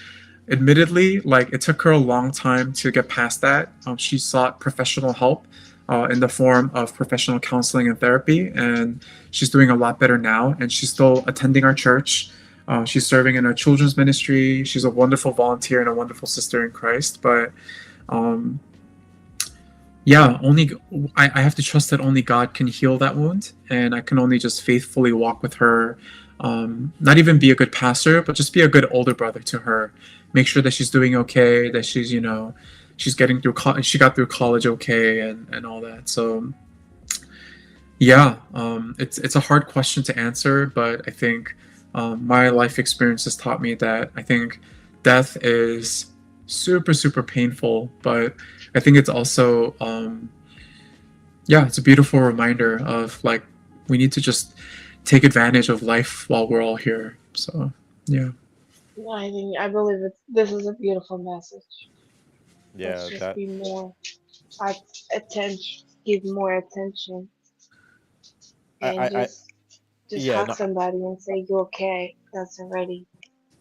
admittedly, like, it took her a long time to get past that. She sought professional help in the form of professional counseling and therapy, and she's doing a lot better now. And she's still attending our church. She's serving in our children's ministry. She's a wonderful volunteer and a wonderful sister in Christ. But um, yeah, only I have to trust that only God can heal that wound, and I can only just faithfully walk with her. Not even be a good pastor, but just be a good older brother to her. Make sure that she's doing okay, that she's, she's getting through college. She got through college okay, and all that. So yeah, it's a hard question to answer, but I think my life experience has taught me that I think death is super super painful, but I think it's also yeah, it's a beautiful reminder of, like, we need to just take advantage of life while we're all here. So yeah. I believe this is a beautiful message. Let's Yeah, just that be more attention, give more attention, and I just yeah, hug no, somebody and say you're okay. That's already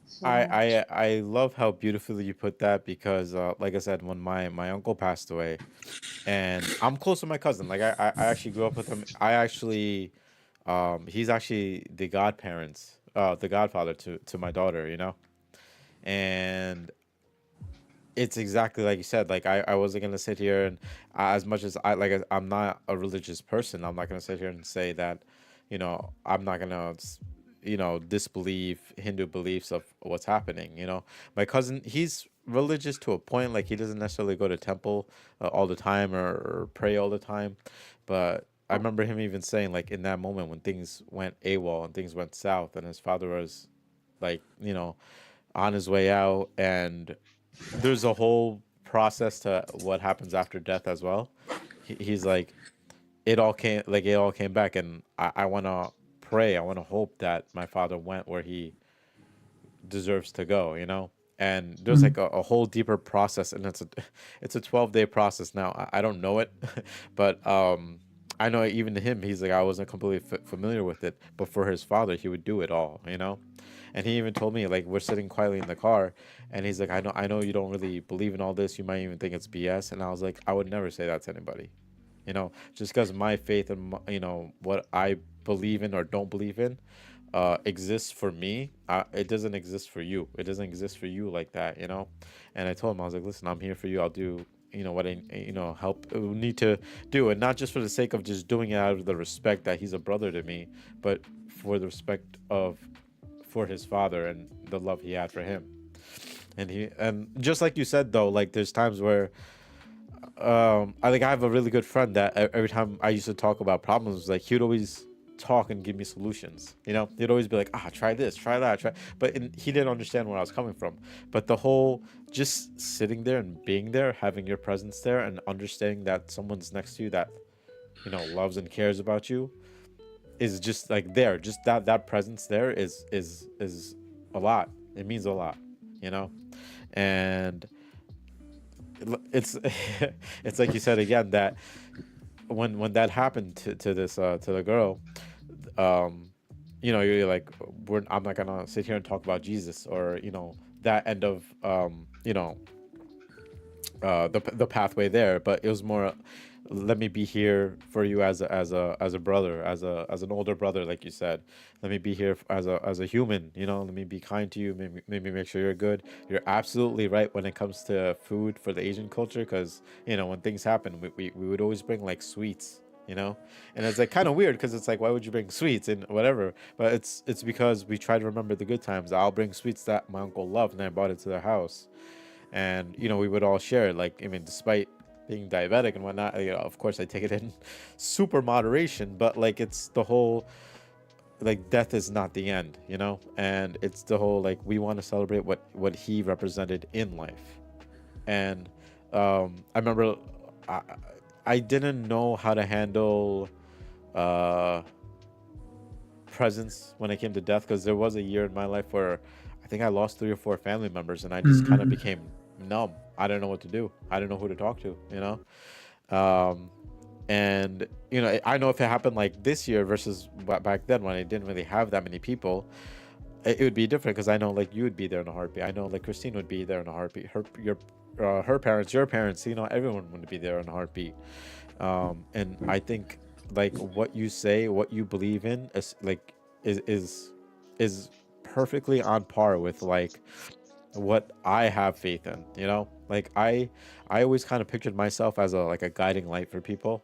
so much. I love how beautifully you put that because like I said, when my uncle passed away, and I'm close to my cousin. Like I actually grew up with him. I actually he's actually the godparents, the godfather to my daughter, and it's exactly like you said. Like I wasn't gonna sit here and as much as I'm not a religious person, I'm not gonna sit here and say that, I'm not gonna disbelieve Hindu beliefs of what's happening. My cousin, he's religious to a point. Like he doesn't necessarily go to temple all the time or pray all the time, but I remember him even saying, like, in that moment when things went AWOL and things went south and his father was like, on his way out, and there's a whole process to what happens after death as well. He's like, it all came back, and I want to pray, I want to hope that my father went where he deserves to go. And there's Mm. like a whole deeper process, and it's a 12-day process. Now I don't know it, but I know even to him, he's like, I wasn't completely familiar with it, but for his father, he would do it all. And he even told me, like, we're sitting quietly in the car, and he's like, I know you don't really believe in all this, you might even think it's BS. And I was like, I would never say that to anybody, just because my faith and what I believe in or don't believe in exists for me. It doesn't exist for you. It doesn't exist for you like that. And I told him, I was like, listen, I'm here for you. I'll do what I help need to do, and not just for the sake of just doing it out of the respect that he's a brother to me, but for the respect of for his father and the love he had for him. And just like you said, though, like, there's times where I have a really good friend that every time I used to talk about problems, like, he would always talk and give me solutions. He'd always be like, try this, try that, try. But he didn't understand where I was coming from. But the whole just sitting there and being there, having your presence there, and understanding that someone's next to you that loves and cares about you is just like there. Just that presence there is a lot. It means a lot, you know. And it's it's like you said again that when that happened to this to the girl, um you're like, I'm not gonna sit here and talk about Jesus, or that end of the pathway there, but it was more, let me be here for you as a brother, as an older brother, like you said. Let me be here as a human. Let me be kind to you. Maybe make sure you're good. You're absolutely right when it comes to food for the Asian culture, because when things happen, we would always bring like sweets. And it's like kind of weird, because it's like, why would you bring sweets and whatever? But it's because we try to remember the good times. I'll bring sweets that my uncle loved, and I brought it to their house, and we would all share it. Like, I mean, despite being diabetic and whatnot, of course I take it in super moderation, but like, it's the whole, like, death is not the end, and it's the whole, like, we want to celebrate what he represented in life. And I remember, I, I didn't know how to handle uh presence when it came to death, because there was a year in my life where I think I lost 3 or 4 family members, and I just kind of Mm-hmm. became numb. I didn't know what to do. I didn't know who to talk to. Um, and I know if it happened like this year versus back then, when I didn't really have that many people, it would be different, because I know, like, you would be there in a heartbeat. I know, like, Christine would be there in a heartbeat. Her parents, your parents, everyone would be there in a heartbeat. And I think, like, what you say, what you believe in, is perfectly on par with, like, what I have faith in. Like, I always kind of pictured myself as a guiding light for people.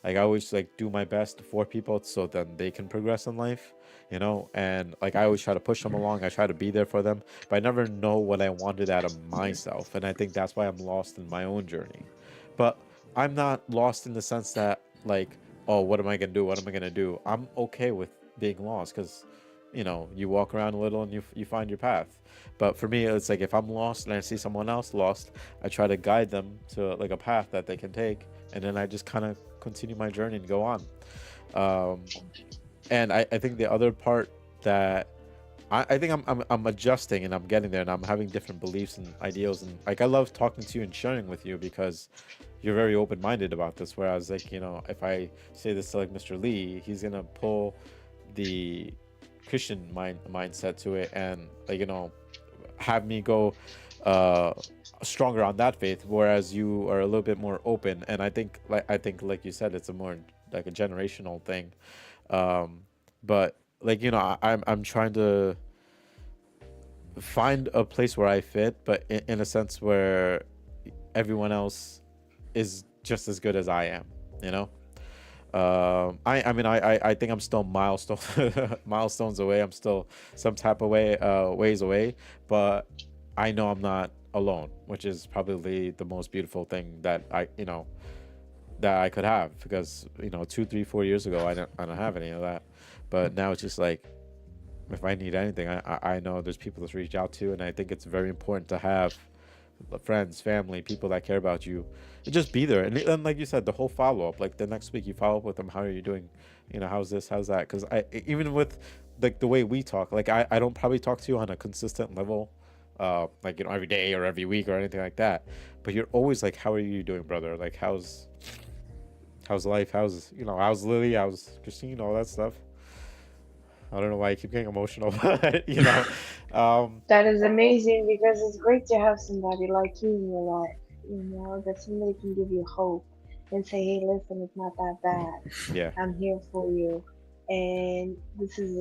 Like, I always, like, do my best for people so then they can progress in life. And, like, I always try to push them along. I try to be there for them, but I never know what I wanted out of myself, and I think that's why I'm lost in my own journey. But I'm not lost in the sense that, like, oh, what am I gonna do? What am I gonna do? I'm okay with being lost, because you walk around a little and you find your path. But for me, it's like, if I'm lost and I see someone else lost, I try to guide them to, like, a path that they can take, and then I just kind of continue my journey and go on. Um, and I think the other part that I think I'm adjusting, and I'm getting there, and I'm having different beliefs and ideals, and, like, I love talking to you and sharing with you, because you're very open minded about this. Whereas, like, if I say this to, like, Mr. Lee, he's gonna pull the Christian mindset to it, and, like, have me go uh stronger on that faith, whereas you are a little bit more open. And I think, like you said, it's a more, like, a generational thing. But, like, I'm trying to find a place where I fit, but in a sense where everyone else is just as good as I am, you know I mean, I think I'm still milestones away. I'm still some type of ways away, but I know I'm not alone, which is probably the most beautiful thing that I could have, because 2, 3, 4 years ago, I don't have any of that. But now it's just like, if I need anything, I know there's people to reach out to, and I think it's very important to have friends, family, people that care about you, and just be there. And like you said, the whole follow up, like, the next week you follow up with them. How are you doing? How's this? How's that? Because even with, like, the way we talk, like, I don't probably talk to you on a consistent level, like, every day or every week or anything like that. But you're always like, how are you doing, brother? Like, how's life? How's Lily? How's Christine? All that stuff. I don't know why I keep getting emotional, but That is amazing because it's great to have somebody like you in your life. That somebody can give you hope and say, "Hey, listen, it's not that bad. yeah. I'm here for you." And this is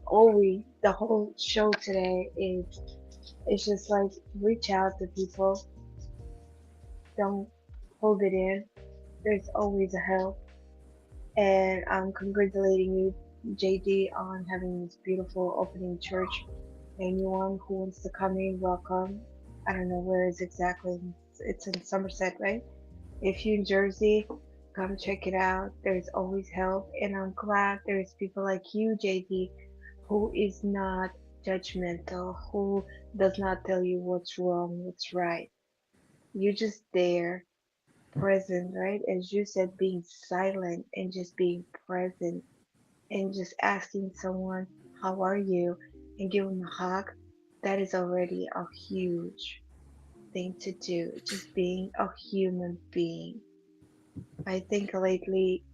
always the whole show today is it's just like reach out to people. Don't hold it in. There's always a help. And I'm congratulating you, JD, on having this beautiful opening church. Anyone who wants to come in, welcome. I don't know where it's exactly. It's in Somerset, right? If you're in Jersey, come check it out. There's always help, and I'm glad there's people like you, JD, who is not judgmental, who does not tell you what's wrong, what's right. You're just there, present, right? As you said, being silent and just being present and just asking someone, how are you? And give them a hug. That is already a huge thing to do, just being a human being. I think lately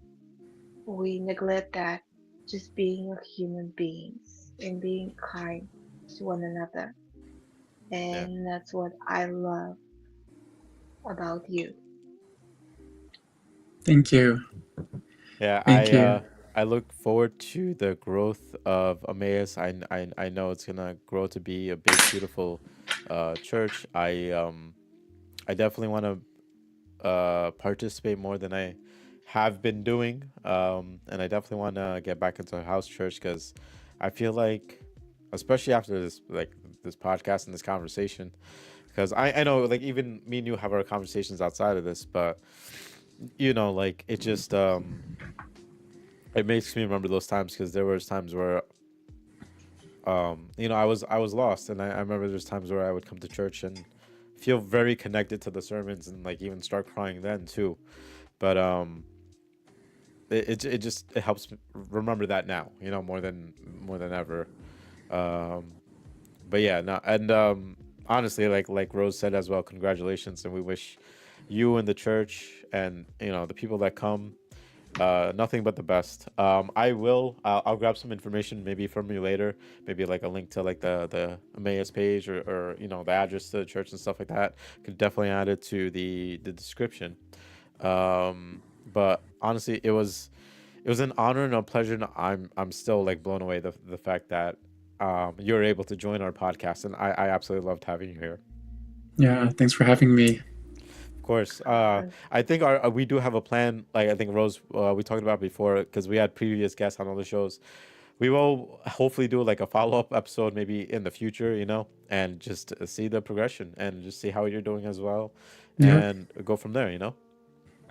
we neglect that, just being a human beings and being kind to one another. Yeah. And that's what I love about you. Thank you. Yeah, Thank you. I look forward to the growth of Emmaus. I know it's gonna grow to be a big, beautiful church. I definitely want to participate more than I have been doing. And I definitely want to get back into house church because I feel like, especially after this podcast and this conversation, because I know like even me and you have our conversations outside of this, but like it just it makes me remember those times because there was times where I was lost, and I remember there's times where I would come to church and feel very connected to the sermons and like even start crying then too. But it just it helps me remember that now, more than ever. Um, but yeah, no, and honestly, like Rose said as well, congratulations, and we wish you and the church and the people that come nothing but the best. I'll grab some information maybe from you later, maybe like a link to like the Emmaus page or the address to the church and stuff like that. Could definitely add it to the description. But honestly, it was an honor and a pleasure. And I'm still like blown away the fact that you're able to join our podcast, and I absolutely loved having you here. Yeah, thanks for having me. Of course. Uh, I think our we do have a plan. Like I think Rose, we talked about before because we had previous guests on other shows. We will hopefully do like a follow up episode maybe in the future, and just see the progression and just see how you're doing as well, Yep, and go from there.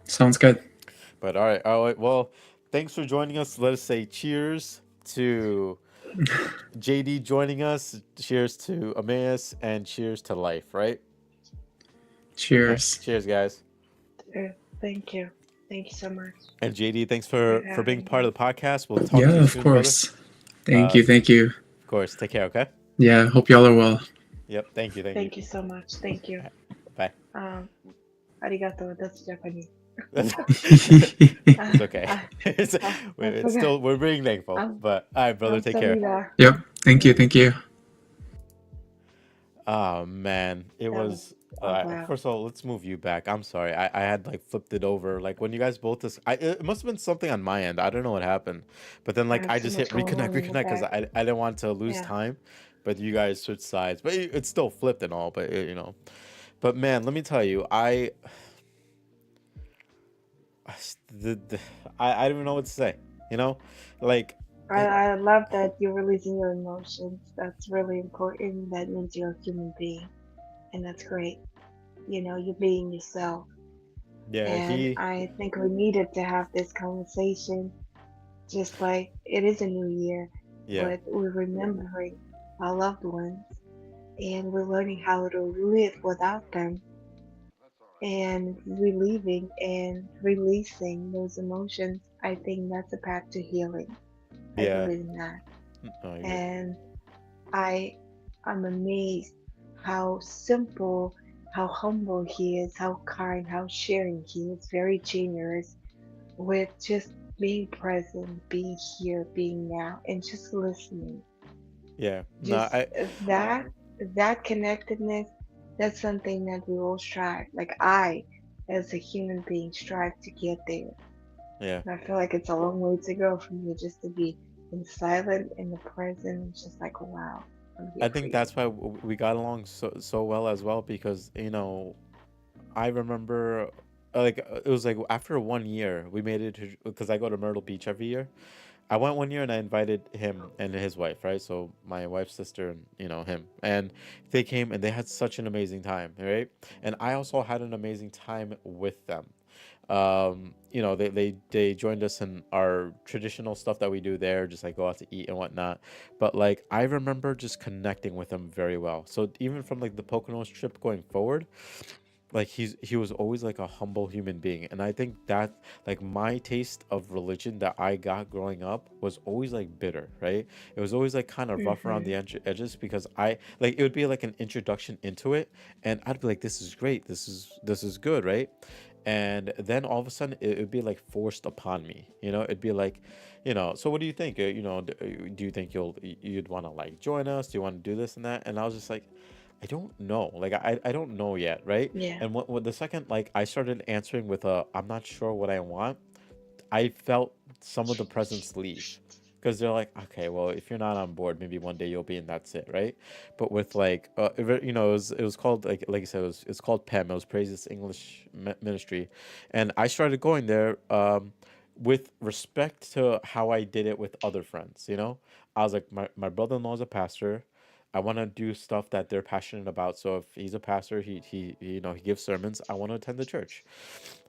sounds good. But all right. Well, thanks for joining us. Let us say cheers to JD joining us. Cheers to Emmaus and cheers to life. Right. All right. Cheers. Cheers, guys. Thank you. Thank you so much And JD, thanks for for being having part me. of the podcast. We'll talk to Yeah, you of soon, brother. course. Thank Uh, you. Thank you. of course. Take care. Okay. Yeah, hope y'all are well. Yep. Thank you. Thank you. Thank you so much. Thank you. All right. Bye. Um, arigato. That's Japanese. It's okay. I, it's, I it's forgot. still we're being thankful. I'm, But all right, brother. I'm Take care. Samira. Yep. Thank you. Yeah, Thank you. Oh man, it that was, was. oh wow. First of all, let's move you back. I'm sorry. I had like flipped it over. Like when you guys both it must have been something on my end. I don't know what happened, but then I like have I so just much hit going reconnect, on in the reconnect because back. I didn't want to lose Yeah. time, but you guys switched sides. But it's still flipped and all. But but man, let me tell you, the I don't even know what to say. You know, like it, I love that you're releasing your emotions. That's really important. That means you're a human being. And that's great. You're being yourself. yeah, And I think we needed to have this conversation, just like it is a new year, yeah, but we're remembering our loved ones and we're learning how to live without them and relieving and releasing those emotions. I think that's a path to healing. I yeah. believe in that. No, I agree. And I I'm amazed how simple, how humble he is, how kind, how sharing he is, very generous with just being present, being here, being now, and just listening. Yeah, no, Just that connectedness, that's something that we all strive. Like I, as a human being, strive to get there. yeah. And I feel like it's a long way to go for me just to be in silent in the present. It's just like wow, I'm I here for think you. that's why we got along so well as well because I remember it was like after 1 year we made it because I go to Myrtle Beach every year. I went 1 year and I invited him and his wife, right? So my wife's sister and him, and they came and they had such an amazing time, right? And I also had an amazing time with them. They joined us in our traditional stuff that we do there, just like go out to eat and whatnot. But like I remember just connecting with them very well. So even from like the Poconos trip going forward, like he was always like a humble human being, and I think that like my taste of religion that I got growing up was always like bitter, right? It was always like kind of rough around Mhm. the edges, because I like it would be like an introduction into it, and I'd be like, this is great, this is good, right? And then all of a sudden it would be like forced upon me, it'd be like, so what do you think? Do you think you'd want to like join us? Do you want to do this and that? And I was just like, I don't know. Like I don't know yet, right? Yeah. And when the second like I started answering with a I'm not sure what I want, I felt some of the presents leave. Because they're like, okay, well, if you're not on board, maybe one day you'll be, and that's it, right? But with like, it was called like I said, it's called PEM. It was Praises English Ministry, and I started going there with respect to how I did it with other friends. I was like, my brother in law is a pastor. I want to do stuff that they're passionate about. So if he's a pastor, he gives sermons. I want to attend the church,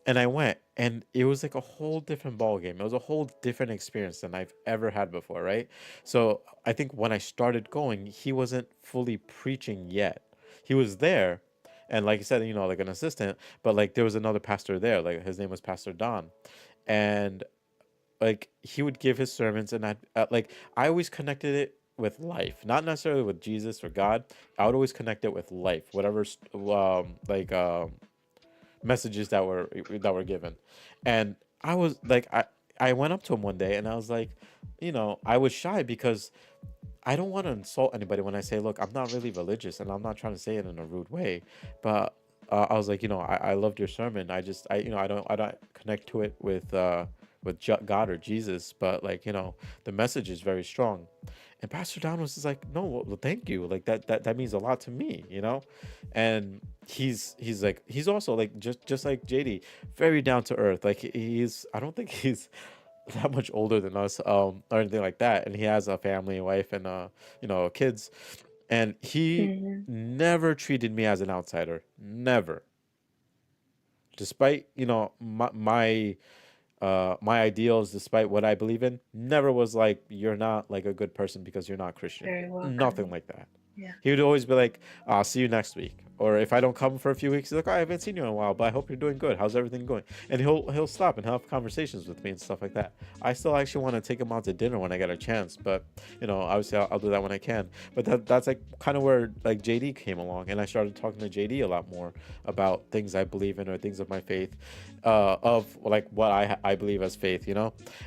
and I went, and it was like a whole different ball game. It was a whole different experience than I've ever had before, right? So I think when I started going, he wasn't fully preaching yet. He was there, and like I said, like an assistant, but like there was another pastor there. Like his name was Pastor Don, and like he would give his sermons, and I always connected it with life, not necessarily with Jesus or God. I would always connect it with life, whatever messages that were given. And I was like, I went up to him one day, and I was like, I was shy because I don't want to insult anybody when I say, look, I'm not really religious, and I'm not trying to say it in a rude way, but I was like, I loved your sermon. I don't connect to it with God or Jesus, but like, the message is very strong. And Pastor Don was just like, no, well, thank you. Like that means a lot to me. And he's like, he's also like just like JD, very down to earth. Like I don't think he's that much older than us, or anything like that. And he has a family, a wife, and kids. And he Mhm. never treated me as an outsider. Never. Despite, my ideals, despite what I believe in, never was like, you're not like a good person because you're not Christian. Very Nothing welcoming. like that. Yeah. He would always be like, I'll see you next week. Or if I don't come for a few weeks, he's like, "Oh, I haven't seen you in a while, but I hope you're doing good. How's everything going?" And he'll stop and have conversations with me and stuff like that. I still actually want to take him out to dinner when I get a chance, but obviously I'll do that when I can. But that's like kind of where like JD came along, and I started talking to JD a lot more about things I believe in or things of my faith, of like what I believe as faith.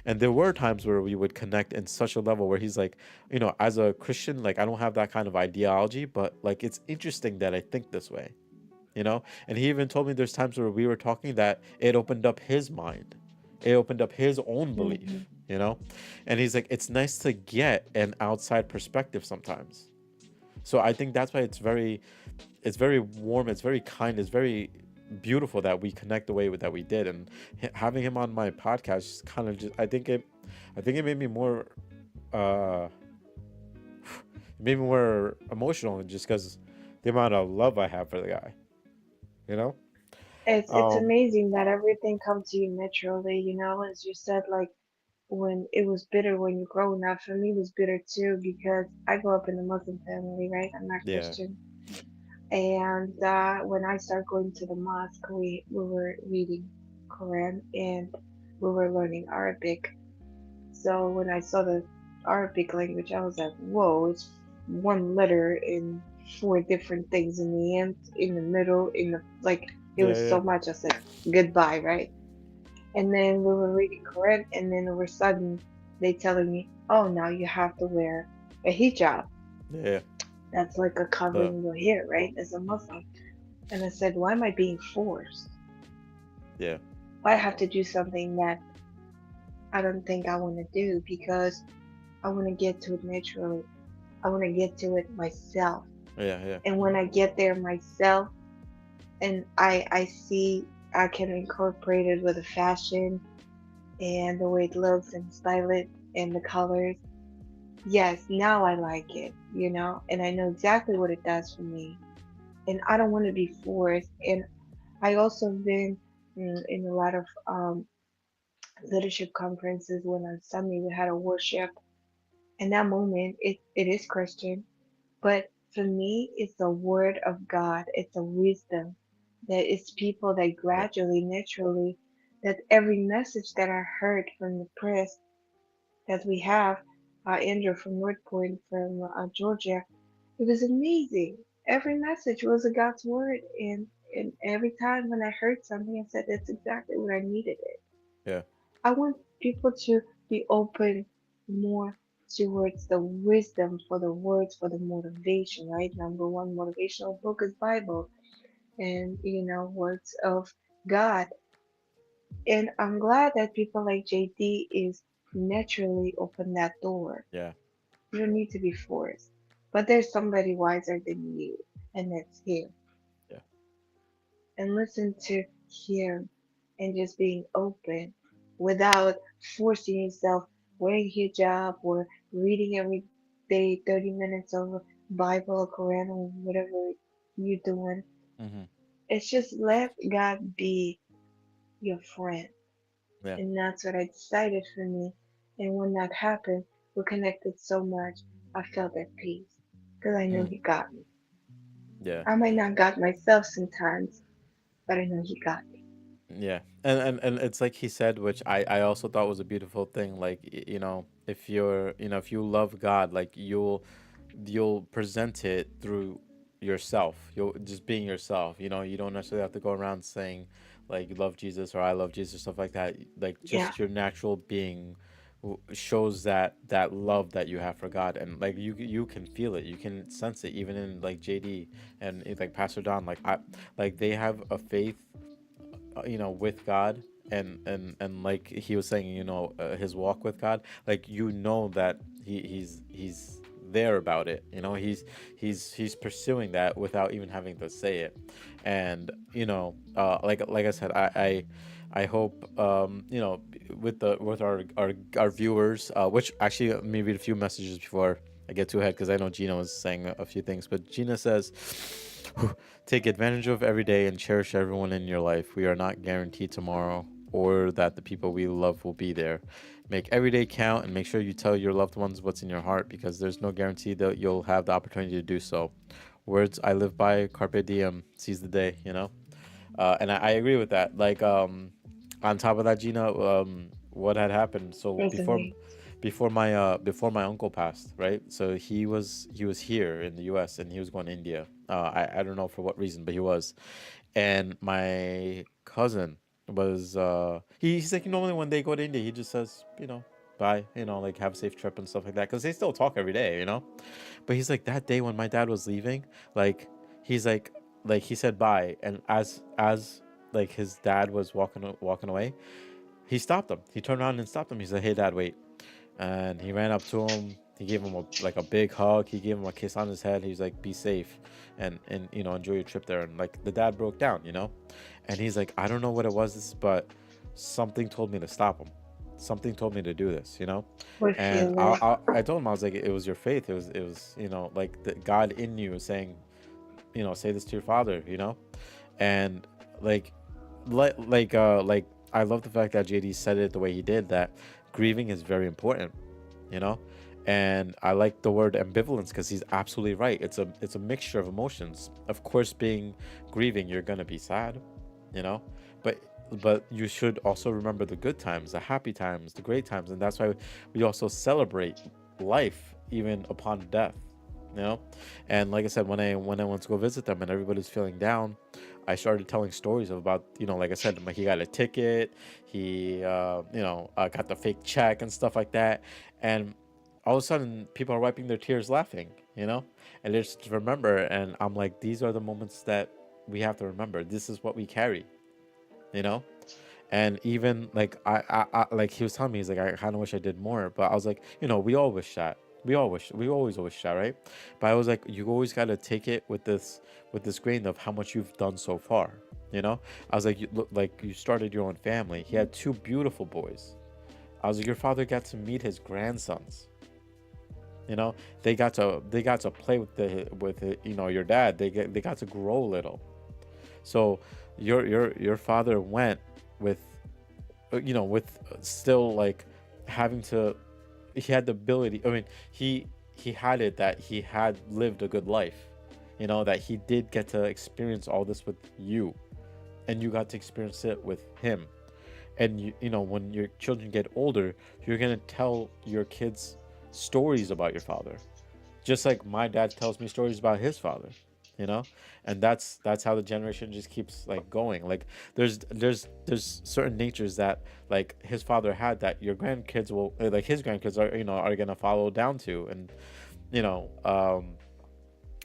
And there were times where we would connect in such a level where he's like, as a Christian, like I don't have that kind of ideology, but like it's interesting that I think this way. And he even told me there's times where we were talking that it opened up his mind, it opened up his own Mhm. belief. And he's like, it's nice to get an outside perspective sometimes. So I think that's why it's very warm, it's very kind, it's very beautiful that we connect the way that we did. And having him on my podcast just kind of just I think it made me more uh maybe more emotional, just because the amount of love I have for the guy. You know. It's Um. amazing that everything comes to you naturally, as you said, like when it was bitter when you growing up. For me, it was bitter too because I grew up in a Muslim family, right? I'm not Yeah. Christian. And when I started going to the mosque, we were reading Quran and we were learning Arabic. So when I saw the Arabic language, I was like, whoa, it's one letter in four different things in the end, in the middle, in the like. It Yeah. was Yeah. so much. I said goodbye, right? And then we were reading Quran, and then all of a sudden they telling me, oh, now you have to wear a hijab. Yeah. That's like a The. covering your hair, right? As a Muslim. And I said, why am I being forced? Yeah. Why have to do something that I don't think I want to do because I want to get to it naturally. I want to get to it myself. Yeah. Yeah. And when I get there myself and I see I can incorporate it with the fashion and the way it looks and style it and the colors, yes, now I like it, and I know exactly what it does for me. And I don't want to be forced. And I also been in a lot of leadership conferences when on Sunday we had a worship. In that moment, it is Christian, but for me, it's the word of God. It's a wisdom. That it's people that Yeah. gradually, naturally, that every message that I heard from the press that we have, Andrew from North Point, from Georgia, it was amazing. Every message was a God's word, and every time when I heard something, I said that's exactly what I needed. Yeah. I want people to be open more towards the wisdom for the words for the motivation, right? Number one motivational book is Bible and words of God. And I'm glad that people like JD is naturally open that door. Yeah. You don't need to be forced. But there's somebody wiser than you, and that's him. Yeah. And listen to him and just being open without forcing yourself wearing hijab or reading every day 30 minutes of Bible or Quran or whatever you're doing. Mm-hmm. It's just let God be your friend. Yeah. And that's what I decided for me. And when that happened, we connected so much. I felt at peace because I know Mm. He got me. Yeah. I might not got myself sometimes, but I know He got me. Yeah, and it's like he said, which I also thought was a beautiful thing. Like if you're if you love God, like you'll present it through yourself. You'll just being yourself. You don't necessarily have to go around saying like you love Jesus or I love Jesus or stuff like that. Like Yeah, just your natural being shows that love that you have for God, and like you can feel it, you can sense it, even in like JD and like Pastor Don. Like I like they have a faith with God, and like he was saying, his walk with God, like that he's there about it. He's pursuing that without even having to say it. And like I said, I hope with our viewers, which actually let me read a few messages before I get too ahead, because I know Gina was saying a few things. But Gina says, take advantage of every day and cherish everyone in your life. We are not guaranteed tomorrow or that the people we love will be there. Make every day count and make sure you tell your loved ones what's in your heart, because there's no guarantee that you'll have the opportunity to do so. Words I live by, carpe diem, seize the day. And I agree with that. Like, on top of that, Gina, what had happened? So personally. before my uncle passed, right? So he was here in the U.S. and he was going to India. I don't know for what reason, but he was. And my cousin was he's like, normally when they go to India, he just says, bye, like have a safe trip and stuff like that, because they still talk every day. But he's like, that day when my dad was leaving, like he's like he said bye, and as like his dad was walking away, he stopped him. He turned around and stopped him. He said, "Hey, Dad, wait." And he ran up to him. He gave him a big hug. He gave him a kiss on his head. He was like, "Be safe, and enjoy your trip there." And like the dad broke down. And he's like, "I don't know what it was, but something told me to stop him. Something told me to do this." We And feel it. I told him, I was like, it was your faith. It was like the God in you saying, say this to your father. And like like I love the fact that JD said it the way he did, that grieving is very important, you know and I like the word ambivalence, because he's absolutely right. It's a mixture of emotions. Of course, being grieving, you're gonna be sad, you know but you should also remember the good times, the happy times, the great times, and that's why we also celebrate life even upon death. you know and like I said, when I went to go visit them and everybody's feeling down, I started telling stories about, like I said, he got a ticket, he got the fake check and stuff like that. And all of a sudden people are wiping their tears laughing, and they just remember. And I'm like, these are the moments that we have to remember. This is what we carry, you know and even like like he was telling me, he's like, I kind of wish I did more. But I was like, we all wish that. We always wish that, right? But I was like, you always got to take it with this grain of how much you've done so far. I was like, you look like you started your own family. He had two beautiful boys. I was like, your father got to meet his grandsons. They got to play with your dad. They got to grow a little. So your father went with with still like having to. He had the ability. I mean, he had it, that he had lived a good life. That he did get to experience all this with you. and you got to experience it with him. And you know, when your children get older, you're going to tell your kids stories about your father, just like my dad tells me stories about his father, you know. And that's how the generation just keeps like going. Like there's certain natures that like his father had that your grandkids will like his grandkids are, you know, are going to follow down to. And you know,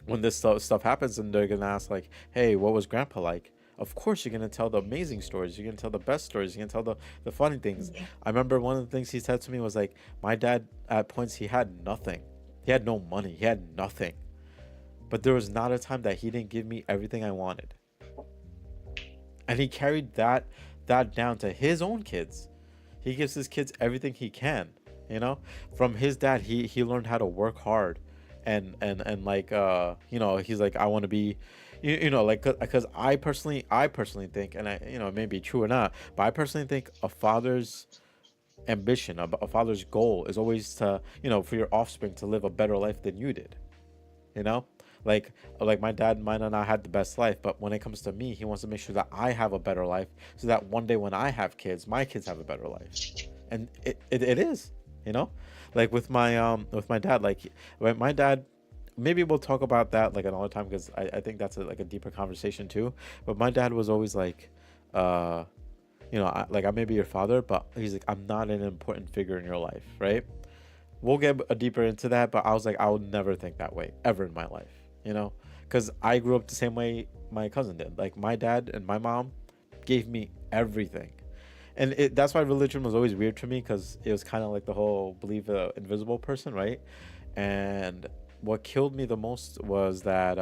when this stuff happens and they're gonna ask like, hey, what was grandpa like, of course you're gonna tell the amazing stories, you're gonna tell the best stories, you're gonna tell the funny things. Yeah. I remember one of the things he said to me was like, my dad at points he had nothing, he had no money, he had nothing, but there was not a time that he didn't give me everything I wanted. And he carried that down to his own kids. He gives his kids everything he can, you know. From his dad, he learned how to work hard, and like you know, he's like, I want to be, you know, like because I personally think, and I, you know, it may be true or not, but I personally think a father's ambition, a father's goal is always to, you know, for your offspring to live a better life than you did, you know. Like my dad might not had the best life, but when it comes to me, he wants to make sure that I have a better life, so that one day when I have kids, my kids have a better life. And it is, you know. Like with my dad, like my dad, maybe we'll talk about that like another time, because I think that's like a deeper conversation too. But my dad was always like, uh you know, like I may be your father, but he's like, I'm not an important figure in your life, right? We'll get a deeper into that, but I was like, I would never think that way ever in my life, you know, because I grew up the same way my cousin did. Like my dad and my mom gave me everything, and that's why religion was always weird to me, because it was kind of like the whole believe the invisible person, right? And what killed me the most was that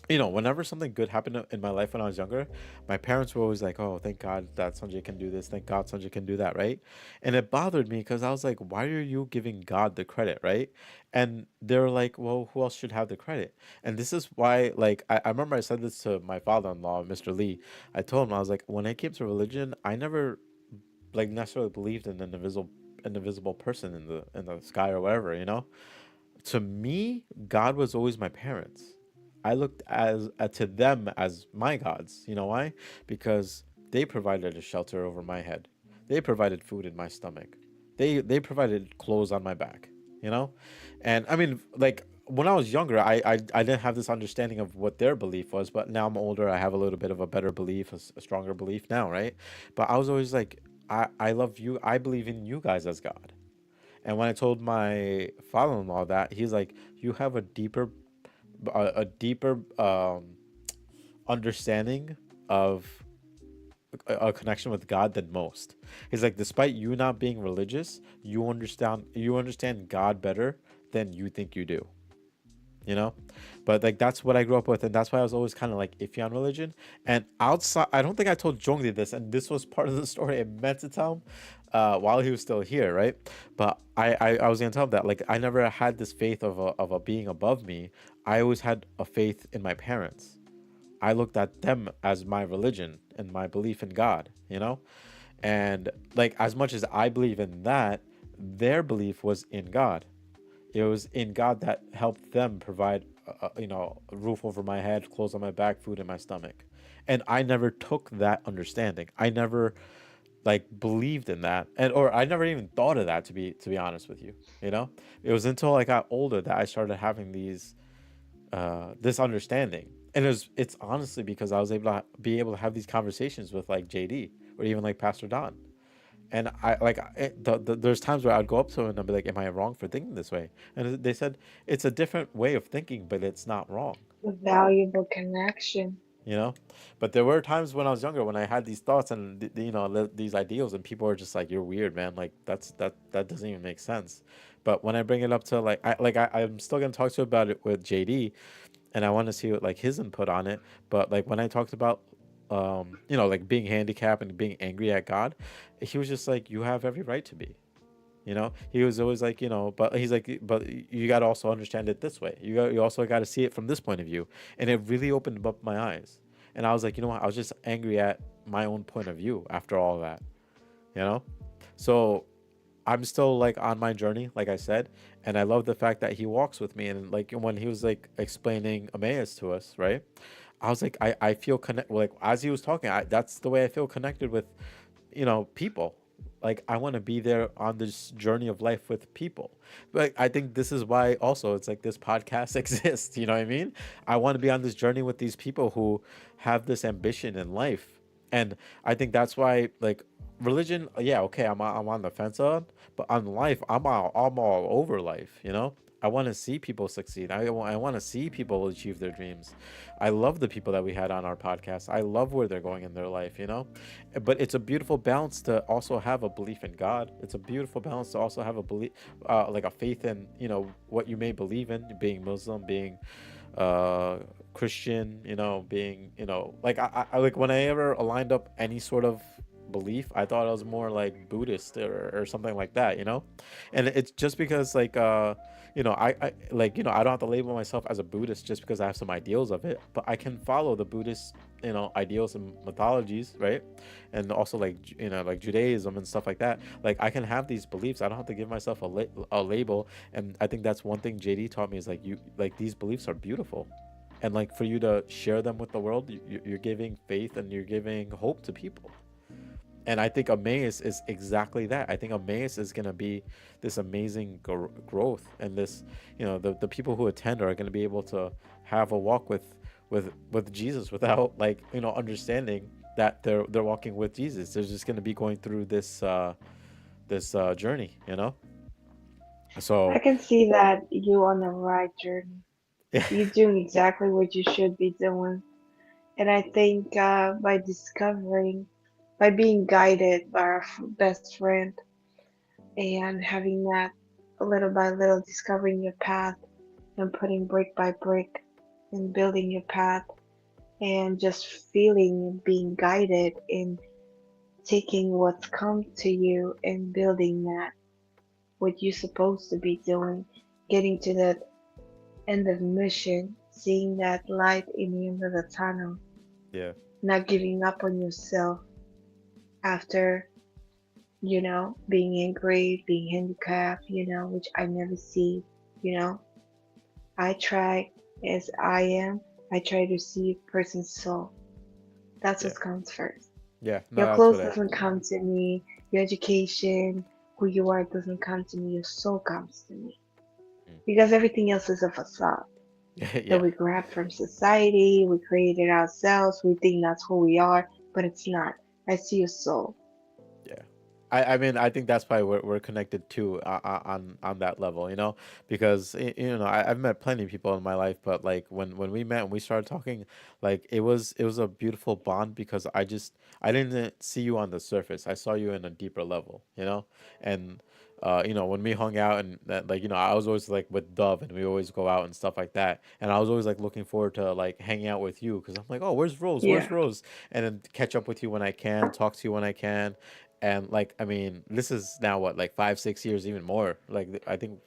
you know, whenever something good happened in my life when I was younger, my parents were always like, "Oh, thank God that Sanjay can do this. Thank God Sanjay can do that." Right? And it bothered me because I was like, "Why are you giving God the credit?" Right? And they were like, "Well, who else should have the credit?" And this is why, like, I remember I said this to my father-in-law, Mr. Lee. I told him, I was like, when it came to religion, I never like necessarily believed in an invisible person in the sky or whatever, you know. To me, God was always my parents. I looked as to them as my gods. You know why? Because they provided a shelter over my head. They provided food in my stomach. They provided clothes on my back. You know, and I mean, like when I was younger, I didn't have this understanding of what their belief was. But now I'm older, I have a little bit of a better belief, a stronger belief now, right? But I was always like, I love you. I believe in you guys as God. And when I told my father-in-law that, he's like, "You have a deeper understanding of a connection with God than most." He's like, "Despite you not being religious, you understand God better than you think you do." You know, but like that's what I grew up with, and that's why I was always kind of like iffy on religion. And outside, I don't think I told Jongli this, and this was part of the story I meant to tell him while he was still here, right? But I was gonna tell him that like I never had this faith of a being above me. I always had a faith in my parents. I looked at them as my religion and my belief in God, you know. And like as much as I believe in that, their belief was in God. It was in God that helped them provide, you know, a roof over my head, clothes on my back, food in my stomach. And I never took that understanding. I never like believed in that, and or I never even thought of that, to be honest with you. You know, it was until I got older that I started having this understanding, and it's honestly because I was able to have these conversations with like JD or even like Pastor Don. And I like there's times where I'd go up to him and I'd be like, "Am I wrong for thinking this way?" And they said it's a different way of thinking, but it's not wrong, A valuable connection. you know. But there were times when I was younger when I had these thoughts and you know these ideals, and people are just like, "You're weird, man. Like that doesn't even make sense." But when I bring it up to I'm still gonna talk to you about it with JD, and I want to see what, like his input on it. But like when I talked about you know, like being handicapped and being angry at God, he was just like, "You have every right to be." You know, he was always like, you know, but he's like, but you got to also understand it this way. You also got to see it from this point of view, and it really opened up my eyes. And I was like, you know what? I was just angry at my own point of view after all that, you know. So I'm still like on my journey, like I said, and I love the fact that he walks with me. And like when he was like explaining Emmaus to us, right? I was like, I feel connect, like as he was talking, that's the way I feel connected with, people. Like I want to be there on this journey of life with people. But I think this is why also it's like this podcast exists, you know what I mean? I want to be on this journey with these people who have this ambition in life. And I think that's why, like, religion, yeah, okay, I'm on the fence on, but on life, I'm all over life, you know? I want to see people succeed. I want to see people achieve their dreams. I love the people that we had on our podcast. I love where they're going in their life, you know? But it's a beautiful balance to also have a belief in God. It's a beautiful balance to also have a belief, like a faith in, what you may believe in, being Muslim, being uh Christian, being, like I like when I ever aligned up any sort of belief, I thought I was more like Buddhist or something like that, and it's just because like I like, I don't have to label myself as a Buddhist just because I have some ideals of it, but I can follow the Buddhist, ideals and mythologies, right? And also like like Judaism and stuff like that. Like I can have these beliefs. I don't have to give myself a label. And I think that's one thing JD taught me is like you like these beliefs are beautiful, and like for you to share them with the world, you're giving faith and you're giving hope to people. And I think Emmaus is exactly that. I think Emmaus is going to be this amazing growth, and this, the people who attend are going to be able to have a walk with Jesus without like, understanding that they're walking with Jesus. They're just going to be going through this journey, I So can see that you on the right journey. yeah, You're doing exactly what you should be doing. And I think by being guided by our best friend and having that little by little discovering your path and putting brick by brick and building your path and just feeling and being guided in taking what's come to you and building that, what you're supposed to be doing, getting to that end of mission, seeing that light in the end of the tunnel, yeah, not giving up on yourself after, being angry, being handicapped, which I never see, you know. I try as I am, I try to see a person's soul. That's yeah, what comes first. yeah. No, Your that's clothes what I. doesn't come to me, your education, who you are doesn't come to me, your soul comes to me. Because everything else is a facade that Yeah, we grab from society, we create it ourselves, we think that's who we are, but it's not. I see your soul. yeah. I mean, I think that's why we're connected too, on that level, because I've met plenty of people in my life, but like when we met and we started talking, like it was a beautiful bond because I didn't see you on the surface. I saw you in a deeper level, and when we hung out and that, like, I was always like with Dove and we always go out and stuff like that, and I was always like looking forward to like hanging out with you because I'm like, oh, where's Rose? Where's Yeah. Rose? And then catch up with you when I can, talk to you when I can. And like, I mean, this is now what, like 5 6 years, even more, like I think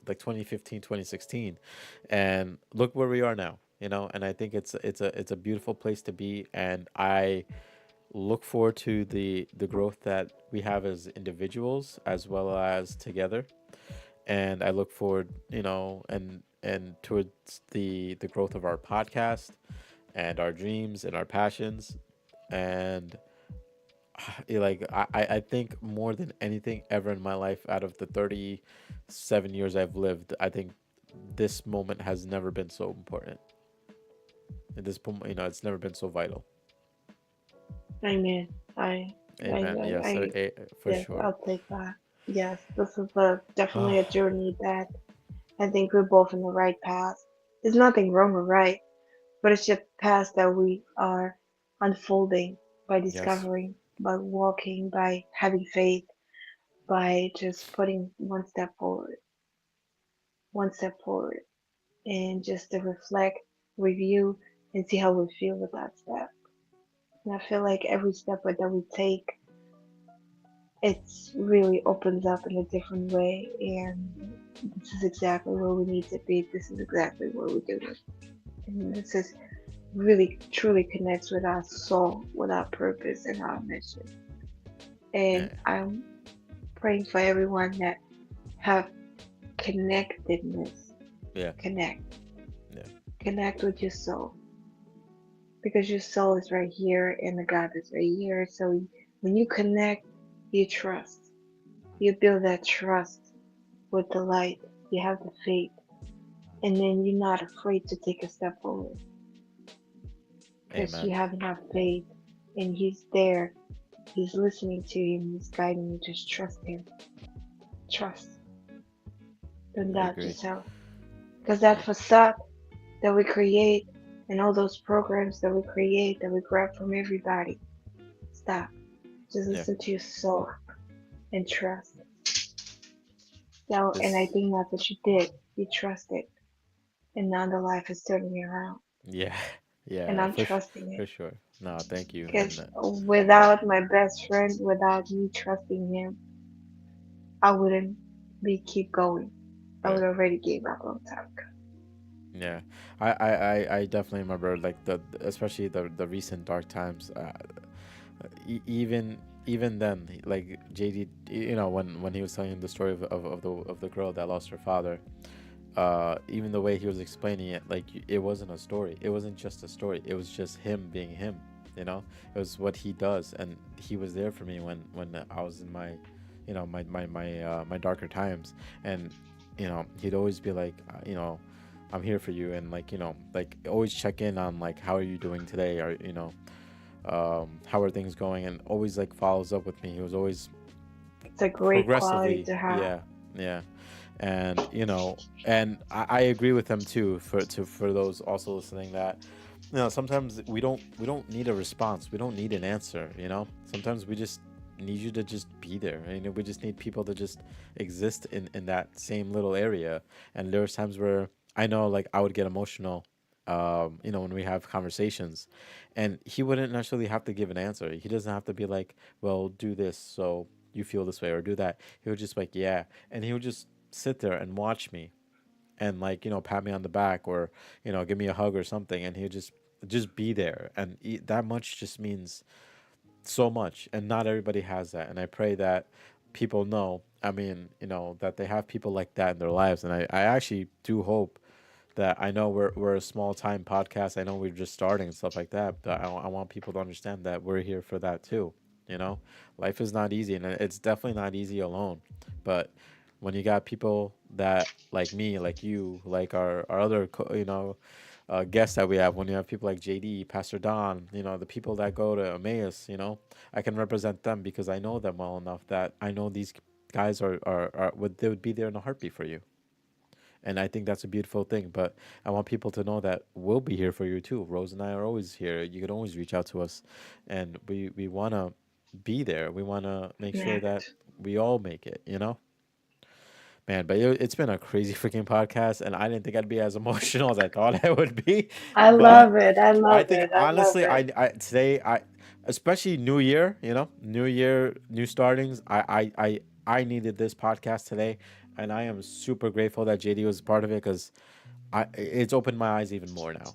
like 2015, 2016, and look where we are now, and I think it's a beautiful place to be, and I look forward to the growth that we have as individuals as well as together. And I look forward, and towards the growth of our podcast and our dreams and our passions. And like I think more than anything ever in my life, out of the 37 years I've lived, I think this moment has never been so important. And it's never been so vital. Amen. I, Amen. Yes, for yes, sure. I'll take that. Yes, this is definitely a journey that I think we're both in the right path. There's nothing wrong or right, but it's just path that we are unfolding by Yes. discovering, by walking, by having faith, by just putting one step forward, and just to reflect, review, and see how we feel with that step. And I feel like every step that we take, it's really opens up in a different way, and this is exactly where we need to be. This is exactly where we do it, and this is really truly connects with our soul, with our purpose and our mission. And Yeah. I'm praying for everyone that have connectedness. Yeah. Connect, Yeah. connect with your soul, because your soul is right here and the God is right here. So when you connect, you trust. You build that trust with the light. You have the faith, and then you're not afraid to take a step forward because Amen. you have enough faith, and He's there. He's listening to you and He's guiding you. Just trust Him. Trust. Don't I doubt agree. yourself. Because that Yeah. facade that we create and all those programs that we create that we grab from everybody, stop. Just Yeah. listen to your soul and trust. Now, and I This. think that's what you did. You trusted, and now the life is turning around, Yeah. and Yeah. I'm trusting it. For sure. No, thank you. Because And without my best friend, without me trusting him, I wouldn't be keep going. I right. would already gave up a long time ago. Yeah. I definitely remember like especially the recent dark times. Even then, like JD, when he was telling the story of the girl that lost her father, even the way he was explaining it, like it wasn't a story. It wasn't just a story. It was just him being him. It was what he does, and he was there for me when I was in my, my darker times, and he'd always be like, I'm here for you, and like always check in on like how are you doing today, or how are things going, and always like follows up with me. He was always It's a great quality progressively, to have. yeah, yeah. And and I agree with them too, for those also listening, that sometimes we don't need a response, we don't need an answer. Sometimes we just need you to just be there. We just need people to just exist in that same little area. And there's times where I know, like, I would get emotional, when we have conversations, and he wouldn't necessarily have to give an answer. He doesn't have to be like, well, do this so you feel this way, or do that. He would just be like, yeah. And he would just sit there and watch me, and like, pat me on the back, or give me a hug or something, and he would just be there. And that much just means so much, and not everybody has that. And I pray that people know, I mean, that they have people like that in their lives. And I actually do hope that, I know we're a small time podcast, I know we're just starting and stuff like that, but I want people to understand that we're here for that too. you know Life is not easy, and it's definitely not easy alone. But when you got people that, like me, like you, like our other guests that we have, when you have people like JD, Pastor Don, the people that go to Emmaus, I can represent them because I know them well enough that I know these guys they would be there in a heartbeat for you. And I think that's a beautiful thing. But I want people to know that we'll be here for you too. Rose and I are always here. You can always reach out to us, and we want to be there. We want to make sure that Connect. we all make it. Man. But it's been a crazy freaking podcast, and I didn't think I'd be as emotional as I thought I would be. I But love it. I I love think it. I love honestly, it. I today, especially New Year, New Year, new startings. I needed this podcast today, and I am super grateful that JD was part of it, because it's opened my eyes even more now.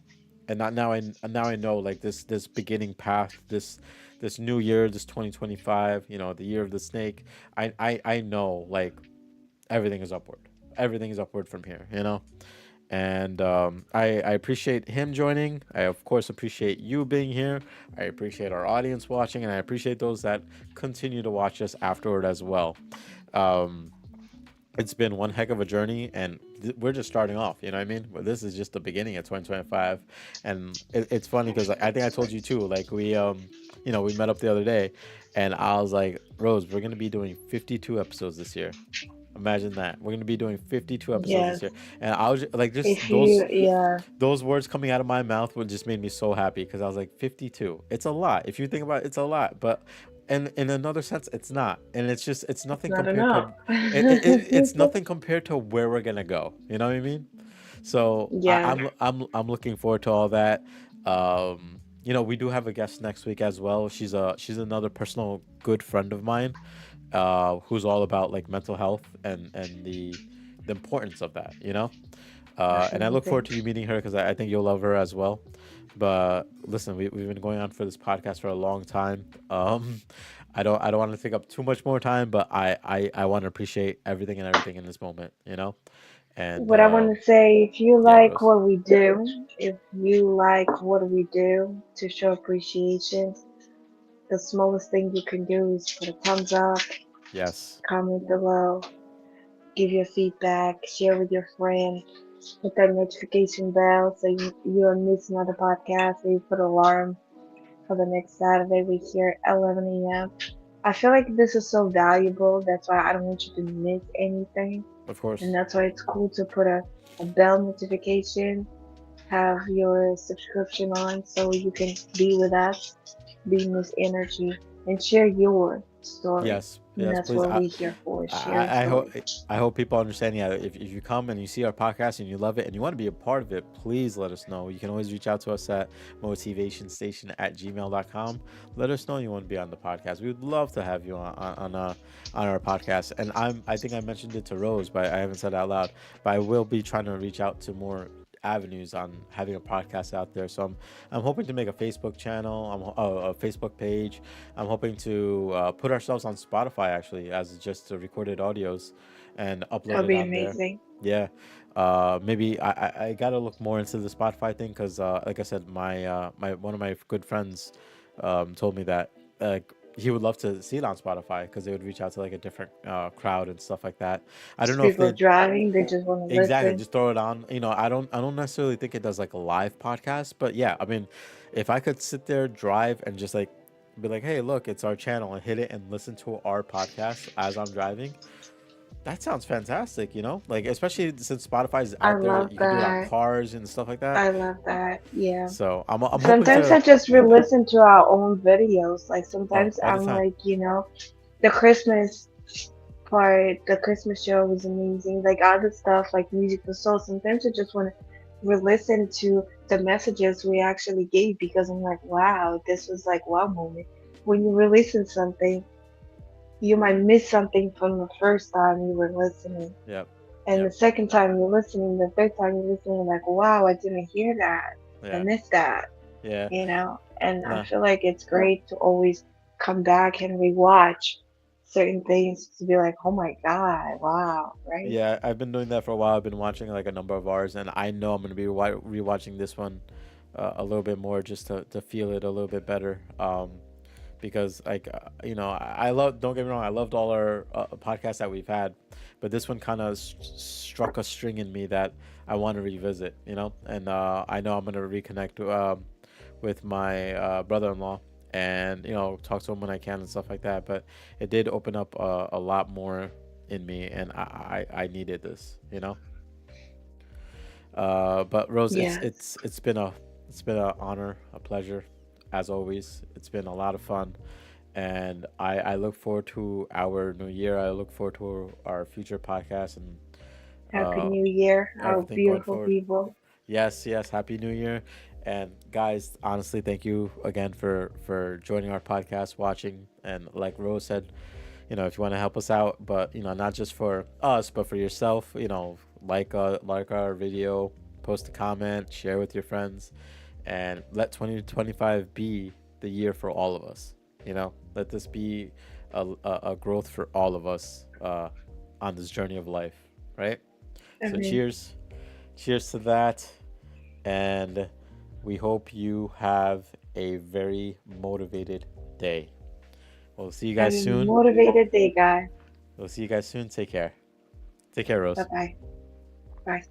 And not now, I know, like, this beginning path, this new year, this 2025, the year of the snake. I know, like, everything is upward. Everything is upward from here. And I appreciate him joining. I, of course, appreciate you being here. I appreciate our audience watching, and I appreciate those that continue to watch us afterward as well. Um, it's been one heck of a journey, and we're just starting off. You know what I mean? But this is just the beginning of 2025. And it's funny because I think I told you too. Like, we met up the other day, and I was like, Rose, we're gonna be doing 52 episodes this year. Imagine that. We're gonna be doing 52 episodes this Yes. year, and I was like, just If you, yeah, those words coming out of my mouth would just made me so happy, because I was like, 52. It's a lot. If you think about it, it's a lot. But in another sense, it's not. And it's it's nothing not compared enough. to it's nothing compared to where we're gonna go. You know what I mean? So Yeah. I'm looking forward to all that. We do have a guest next week as well. She's another personal good friend of mine, who's all about, like, mental health, and the importance of that. And I look Absolutely. forward to you meeting her, because I think you'll love her as well. But listen, we've been going on for this podcast for a long time. I don't want to take up too much more time, but I want to appreciate everything and everything in this moment. And What I want to say, if you yeah, like Rose. what we do, if you like what we do to show appreciation, the smallest thing you can do is put a thumbs up, Yes, comment below, give your feedback, share with your friend, hit that notification bell so you don't miss another podcast, so you put alarm for the next Saturday. We here at 11 a.m. I feel like this is so valuable. That's why I don't want you to miss anything. of And course. that's why it's cool to put a bell notification, have your subscription on so you can be with us, be in this energy, and share your story. Yes, And yes, that's please. what we're here for, sharing I hope stories. people understand. Yeah, if you come and you see our podcast and you love it and you want to be a part of it, please let us know. You can always reach out to us at motivationstation@gmail.com. Let us know you want to be on the podcast. We would love to have you on our podcast. And I think I mentioned it to Rose, but I haven't said it out loud. But I will be trying to reach out to more avenues on having a podcast out there. So I'm hoping to make a Facebook channel, a Facebook page. I'm hoping to put ourselves on Spotify actually as just recorded audios and upload That'll it be on there. amazing. Yeah. Maybe I gotta look more into the Spotify thing because like I said, my one of my good friends told me that he would love to see it on Spotify because they would reach out to like a different crowd and stuff like that. I don't Just know if people they driving, they just want to exactly listen. just throw it on. I don't necessarily think it does like a live podcast, but yeah, I mean, if I could sit there, drive, and just like be like, hey, look, it's our channel, and hit it and listen to our podcast as I'm driving, that sounds fantastic. Like especially since Spotify is I out there, love you can do it on that. cars and stuff like that. I love that. Yeah. So I'm hoping Sometimes to I just re-listen to our own videos. Like oh sometimes all the I'm time. like, the Christmas part, the Christmas show was amazing. Like other stuff, like music for soul. Sometimes I just want to re-listen to the messages we actually gave because I'm like, wow, this was like wow moment. When you re-listen something, you might miss something from the first time you were listening. Yep, And the yep, second time you're listening, the third time you're listening, like, wow, I didn't hear that. I yeah, missed that, yeah. And I No, feel like it's great to always come back and rewatch certain things to be like, oh my God, wow, right? yeah. I've been doing that for a while. I've been watching like a number of ours, and I know I'm gonna be rewatching this one a little bit more just to feel it a little bit better. Because like I love. Don't get me wrong, I loved all our podcasts that we've had, but this one kind of struck a string in me that I want to revisit. And I know I'm gonna reconnect with my brother-in-law and talk to him when I can and stuff like that. But it did open up a lot more in me, and I needed this. But Rose, Yes. it's been an honor, a pleasure, as always. It's been a lot of fun, and I look forward to our new year. I look forward to our future podcasts and Happy uh, New Year, our everything going beautiful forward. people. Yes, yes, happy New Year, and guys, honestly, thank you again for joining our podcast, watching, and like Rose said, if you want to help us out, but not just for us but for yourself, like our video, post a comment, share with your friends, and let 2025 be the year for all of us. Let this be a growth for all of us on this journey of life, right? I So mean, cheers to that, and we hope you have a very motivated day. We'll see you have guys a soon. motivated day, guys. We'll see you guys soon. Take care. Take care, Bye Rose. bye. Bye.